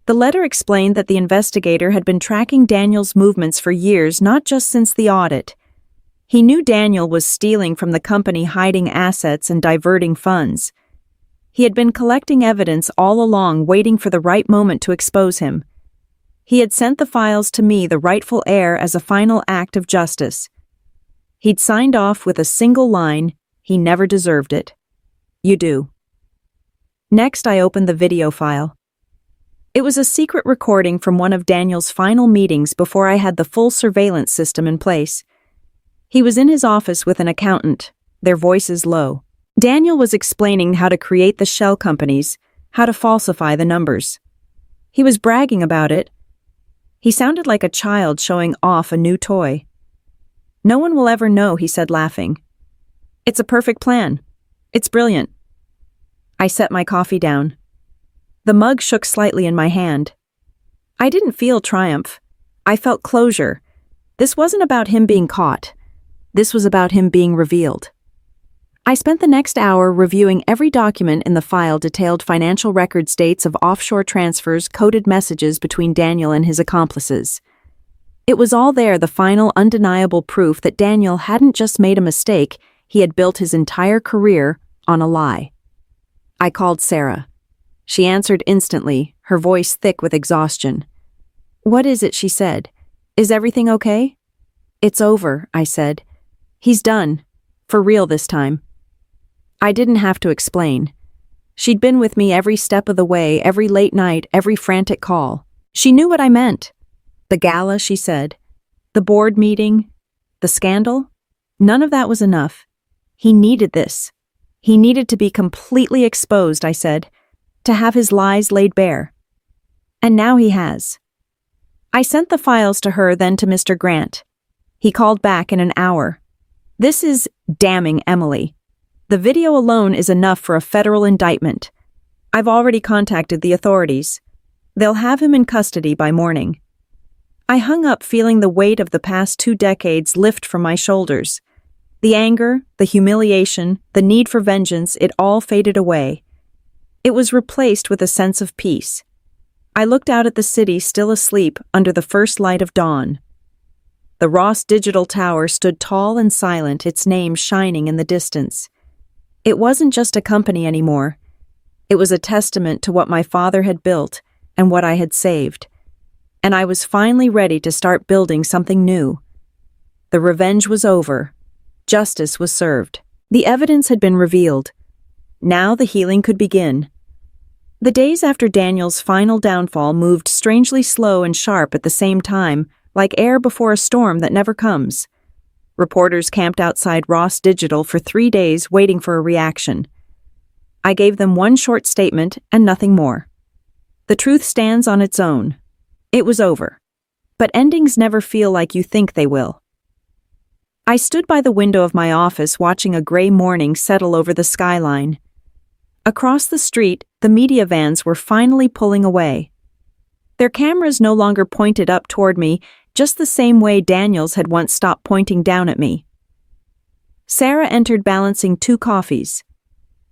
The letter explained that the investigator had been tracking Daniel's movements for years, not just since the audit. He knew Daniel was stealing from the company, hiding assets, and diverting funds. He had been collecting evidence all along, waiting for the right moment to expose him. He had sent the files to me, the rightful heir, as a final act of justice. He'd signed off with a single line: he never deserved it. You do. Next, I opened the video file. It was a secret recording from one of Daniel's final meetings before I had the full surveillance system in place. He was in his office with an accountant, their voices low. Daniel was explaining how to create the shell companies, how to falsify the numbers. He was bragging about it. He sounded like a child showing off a new toy. "No one will ever know," he said, laughing. "It's a perfect plan. It's brilliant." I set my coffee down. The mug shook slightly in my hand. I didn't feel triumph. I felt closure. This wasn't about him being caught. This was about him being revealed. I spent the next hour reviewing every document in the file. Detailed financial record dates of offshore transfers, coded messages between Daniel and his accomplices. It was all there, the final undeniable proof that Daniel hadn't just made a mistake, he had built his entire career on a lie. I called Sarah. She answered instantly, her voice thick with exhaustion. "What is it?" she said. "Is everything okay?" "It's over," I said. "He's done. For real this time." I didn't have to explain. She'd been with me every step of the way, every late night, every frantic call. She knew what I meant. The gala, she said. The board meeting. The scandal. None of that was enough. He needed this. He needed to be completely exposed, I said, to have his lies laid bare. And now he has. I sent the files to her, then to Mr. Grant. He called back in an hour. "This is damning, Emily. The video alone is enough for a federal indictment. I've already contacted the authorities. They'll have him in custody by morning. I hung up feeling the weight of the past 2 decades lift from my shoulders. The anger, the humiliation, the need for vengeance, it all faded away. It was replaced with a sense of peace. I looked out at the city still asleep under the first light of dawn. The Ross Digital Tower stood tall and silent, its name shining in the distance. It wasn't just a company anymore. It was a testament to what my father had built and what I had saved. And I was finally ready to start building something new. The revenge was over. Justice was served. The evidence had been revealed. Now the healing could begin. The days after Daniel's final downfall moved strangely slow and sharp at the same time, like air before a storm that never comes. Reporters camped outside Ross Digital for 3 days waiting for a reaction. I gave them one short statement and nothing more. The truth stands on its own. It was over. But endings never feel like you think they will. I stood by the window of my office watching a gray morning settle over the skyline. Across the street, the media vans were finally pulling away. Their cameras no longer pointed up toward me, just the same way Daniel's had once stopped pointing down at me. Sarah entered balancing 2 coffees.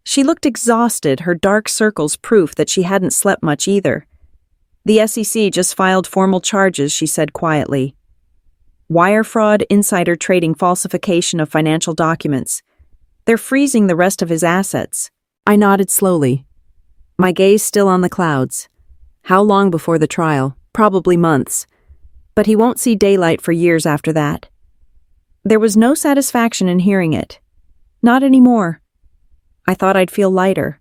She looked exhausted, her dark circles proof that she hadn't slept much either. The SEC just filed formal charges, she said quietly. Wire fraud, insider trading, falsification of financial documents. They're freezing the rest of his assets. I nodded slowly, my gaze still on the clouds. How long before the trial? Probably months. But he won't see daylight for years after that. There was no satisfaction in hearing it. Not anymore. I thought I'd feel lighter.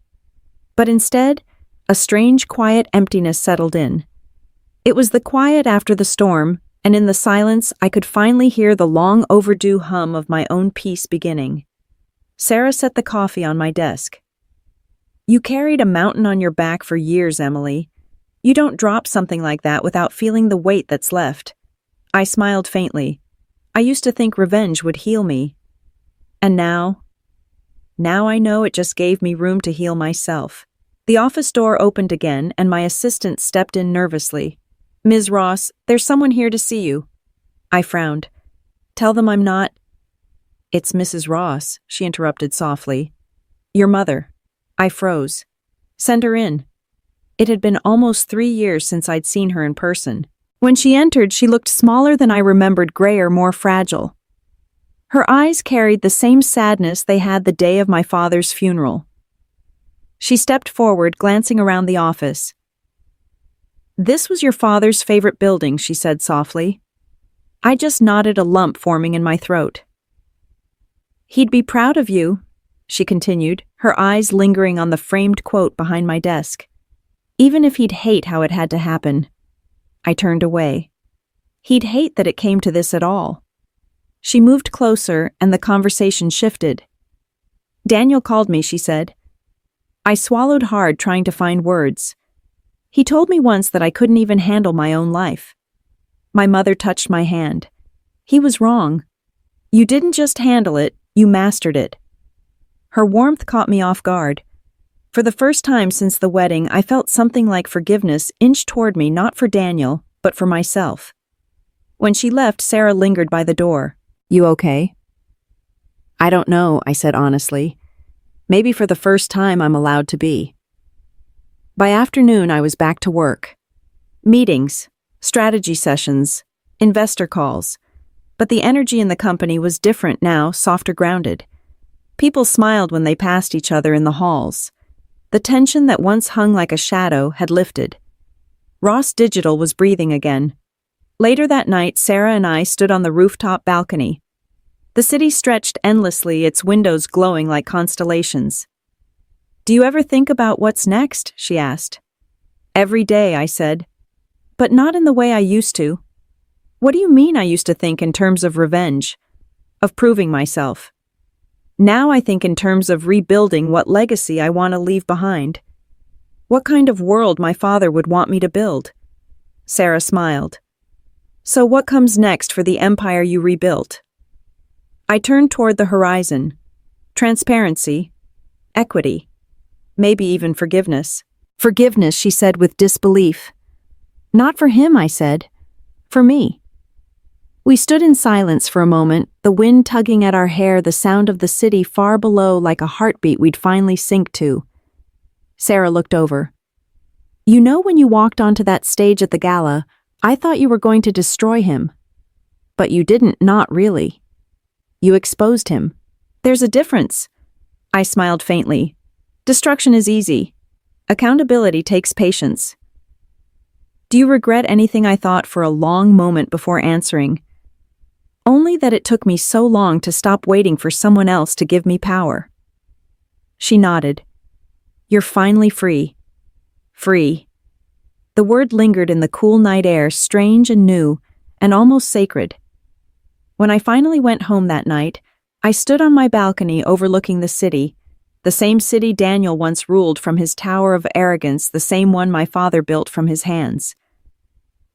But instead, a strange, quiet emptiness settled in. It was the quiet after the storm, and in the silence I could finally hear the long overdue hum of my own peace beginning. Sarah set the coffee on my desk. You carried a mountain on your back for years, Emily. You don't drop something like that without feeling the weight that's left. I smiled faintly. I used to think revenge would heal me. And now I know it just gave me room to heal myself. The office door opened again, and my assistant stepped in nervously. Ms. Ross, there's someone here to see you. I frowned. Tell them I'm not. It's Mrs. Ross, she interrupted softly. Your mother. I froze. Send her in. It had been almost 3 years since I'd seen her in person. When she entered, she looked smaller than I remembered, grayer, more fragile. Her eyes carried the same sadness they had the day of my father's funeral. She stepped forward, glancing around the office. This was your father's favorite building, she said softly. I just nodded, a lump forming in my throat. He'd be proud of you, she continued, her eyes lingering on the framed quote behind my desk. Even if he'd hate how it had to happen. I turned away. He'd hate that it came to this at all. She moved closer, and the conversation shifted. Daniel called me, she said. I swallowed hard, trying to find words. He told me once that I couldn't even handle my own life. My mother touched my hand. He was wrong. You didn't just handle it, you mastered it. Her warmth caught me off guard. For the first time since the wedding, I felt something like forgiveness inch toward me, not for Daniel, but for myself. When she left, Sarah lingered by the door. You okay? I don't know, I said honestly. Maybe for the first time I'm allowed to be. By afternoon, I was back to work. Meetings, strategy sessions, investor calls. But the energy in the company was different now, softer, grounded. People smiled when they passed each other in the halls. The tension that once hung like a shadow had lifted. Ross Digital was breathing again. Later that night, Sarah and I stood on the rooftop balcony. The city stretched endlessly, its windows glowing like constellations. Do you ever think about what's next? She asked. Every day, I said. But not in the way I used to. What do you mean I used to think in terms of revenge? Of proving myself? Now I think in terms of rebuilding what legacy I want to leave behind. What kind of world my father would want me to build? Sarah smiled. So what comes next for the empire you rebuilt? I turned toward the horizon. Transparency. Equity. Maybe even forgiveness. Forgiveness, she said with disbelief. Not for him, I said. For me. We stood in silence for a moment, the wind tugging at our hair, the sound of the city far below like a heartbeat we'd finally sink to. Sarah looked over. You know, when you walked onto that stage at the gala, I thought you were going to destroy him. But you didn't, not really. You exposed him. There's a difference. I smiled faintly. Destruction is easy. Accountability takes patience. Do you regret anything? I thought for a long moment before answering. Only that it took me so long to stop waiting for someone else to give me power. She nodded. You're finally free. Free. The word lingered in the cool night air, strange and new, and almost sacred. When I finally went home that night, I stood on my balcony overlooking the same city Daniel once ruled from his tower of arrogance, the same one my father built from his hands.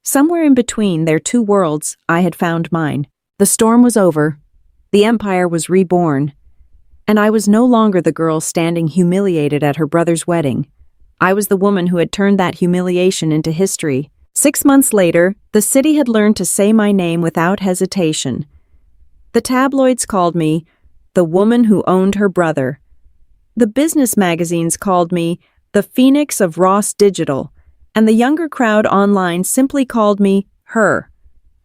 Somewhere in between their two worlds, I had found mine. The storm was over, the empire was reborn, and I was no longer the girl standing humiliated at her brother's wedding. I was the woman who had turned that humiliation into history. 6 months later, the city had learned to say my name without hesitation. The tabloids called me the woman who owned her brother. The business magazines called me the Phoenix of Ross Digital, and the younger crowd online simply called me her.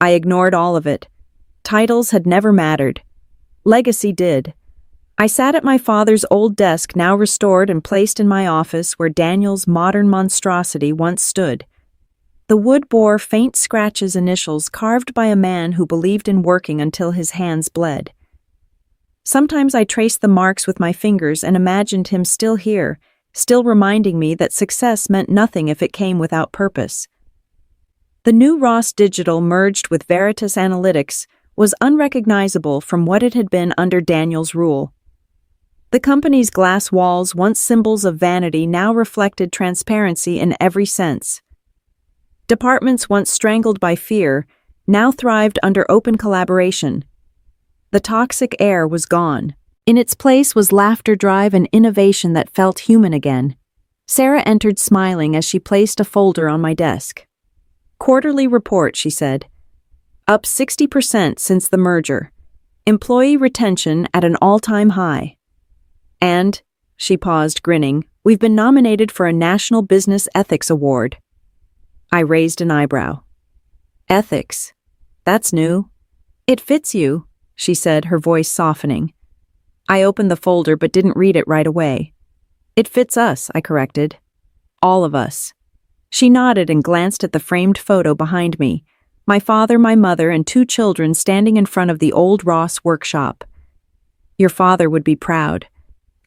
I ignored all of it. Titles had never mattered. Legacy did. I sat at my father's old desk, now restored and placed in my office where Daniel's modern monstrosity once stood. The wood bore faint scratches, initials carved by a man who believed in working until his hands bled. Sometimes I traced the marks with my fingers and imagined him still here, still reminding me that success meant nothing if it came without purpose. The new Ross Digital, merged with Veritas Analytics, was unrecognizable from what it had been under Daniel's rule. The company's glass walls, once symbols of vanity, now reflected transparency in every sense. Departments once strangled by fear now thrived under open collaboration. The toxic air was gone. In its place was laughter, drive, and innovation that felt human again. Sarah entered smiling as she placed a folder on my desk. Quarterly report, she said. Up 60% since the merger. Employee retention at an all-time high. And, she paused, grinning, we've been nominated for a National Business Ethics Award. I raised an eyebrow. Ethics? That's new. It fits you, she said, her voice softening. I opened the folder but didn't read it right away. It fits us, I corrected. All of us. She nodded and glanced at the framed photo behind me. My father, my mother, and 2 children standing in front of the old Ross workshop. Your father would be proud.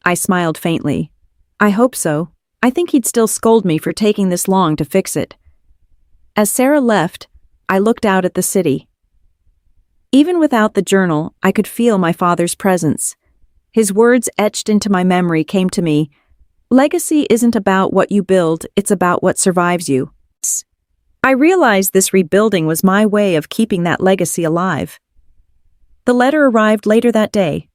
I smiled faintly. I hope so. I think he'd still scold me for taking this long to fix it. As Sarah left, I looked out at the city. Even without the journal, I could feel my father's presence. His words etched into my memory came to me. Legacy isn't about what you build, it's about what survives you. I realized this rebuilding was my way of keeping that legacy alive. The letter arrived later that day.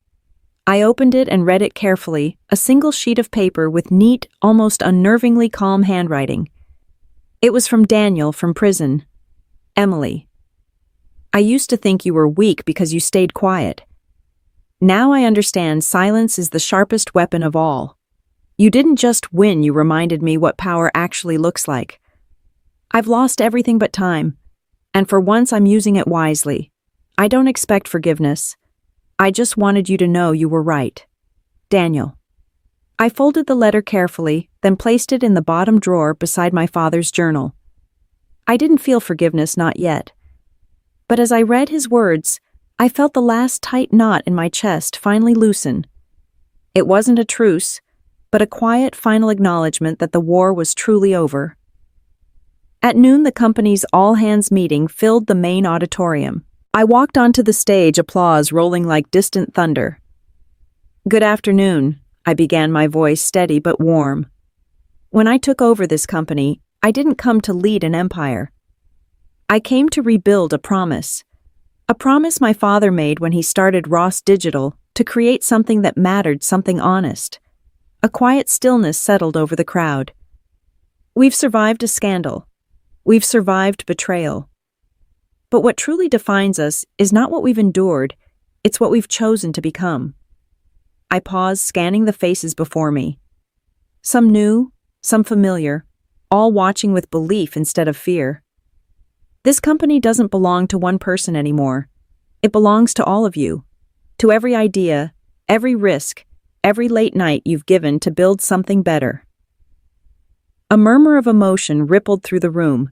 I opened it and read it carefully, a single sheet of paper with neat, almost unnervingly calm handwriting. It was from Daniel from prison. Emily. I used to think you were weak because you stayed quiet. Now I understand silence is the sharpest weapon of all. You didn't just win, you reminded me what power actually looks like. I've lost everything but time, and for once I'm using it wisely. I don't expect forgiveness. I just wanted you to know you were right. Daniel. I folded the letter carefully, then placed it in the bottom drawer beside my father's journal. I didn't feel forgiveness, not yet. But as I read his words, I felt the last tight knot in my chest finally loosen. It wasn't a truce, but a quiet final acknowledgement that the war was truly over. At noon, the company's all-hands meeting filled the main auditorium. I walked onto the stage, applause rolling like distant thunder. Good afternoon, I began, my voice steady but warm. When I took over this company, I didn't come to lead an empire. I came to rebuild a promise my father made when he started Ross Digital, to create something that mattered, something honest. A quiet stillness settled over the crowd. We've survived a scandal. We've survived betrayal. But what truly defines us is not what we've endured, it's what we've chosen to become. I paused, scanning the faces before me. Some new, some familiar, all watching with belief instead of fear. This company doesn't belong to one person anymore. It belongs to all of you. To every idea, every risk, every late night you've given to build something better. A murmur of emotion rippled through the room,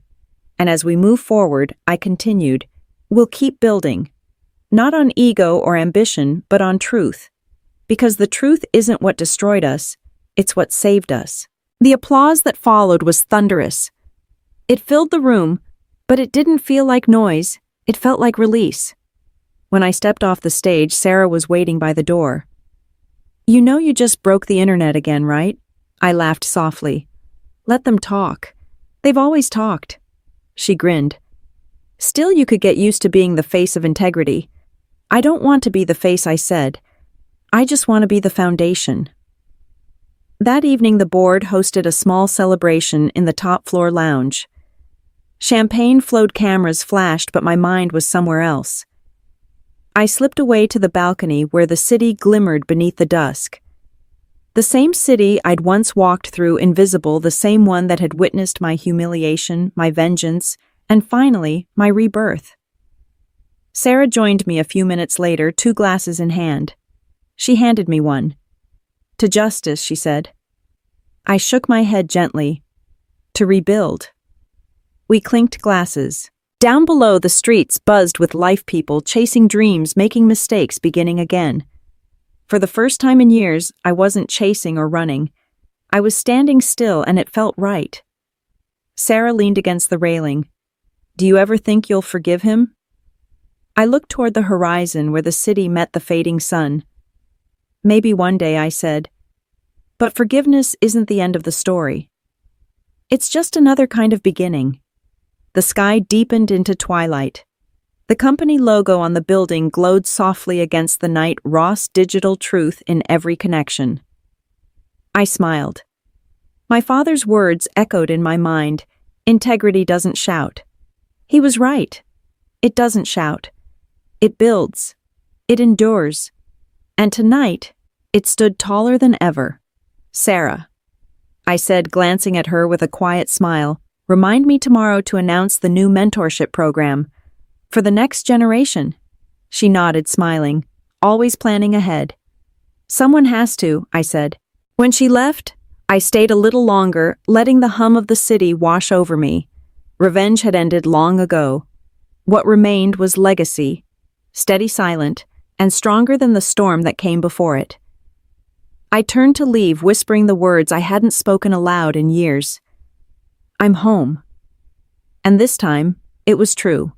and as we move forward, I continued, we'll keep building. Not on ego or ambition, but on truth. Because the truth isn't what destroyed us, it's what saved us. The applause that followed was thunderous. It filled the room, but it didn't feel like noise, it felt like release. When I stepped off the stage, Sarah was waiting by the door. You know you just broke the internet again, right? I laughed softly. Let them talk. They've always talked. She grinned. Still, you could get used to being the face of integrity. I don't want to be the face, I said. I just want to be the foundation. That evening, the board hosted a small celebration in the top floor lounge. Champagne flowed, cameras flashed, but my mind was somewhere else. I slipped away to the balcony where the city glimmered beneath the dusk. The same city I'd once walked through, invisible, the same one that had witnessed my humiliation, my vengeance, and finally, my rebirth. Sarah joined me a few minutes later, 2 glasses in hand. She handed me one. To justice, she said. I shook my head gently. To rebuild. We clinked glasses. Down below, the streets buzzed with life, people chasing dreams, making mistakes, beginning again. For the first time in years, I wasn't chasing or running. I was standing still, and it felt right. Sarah leaned against the railing. Do you ever think you'll forgive him? I looked toward the horizon where the city met the fading sun. Maybe one day, I said. But forgiveness isn't the end of the story. It's just another kind of beginning. The sky deepened into twilight. The company logo on the building glowed softly against the night, Ross Digital Truth in every connection. I smiled. My father's words echoed in my mind. Integrity doesn't shout. He was right. It doesn't shout. It builds. It endures. And tonight, it stood taller than ever. Sarah, I said, glancing at her with a quiet smile, remind me tomorrow to announce the new mentorship program. For the next generation. She nodded, smiling, always planning ahead. Someone has to, I said. When she left, I stayed a little longer, letting the hum of the city wash over me. Revenge had ended long ago. What remained was legacy, steady, silent, and stronger than the storm that came before it. I turned to leave, whispering the words I hadn't spoken aloud in years. I'm home. And this time, it was true.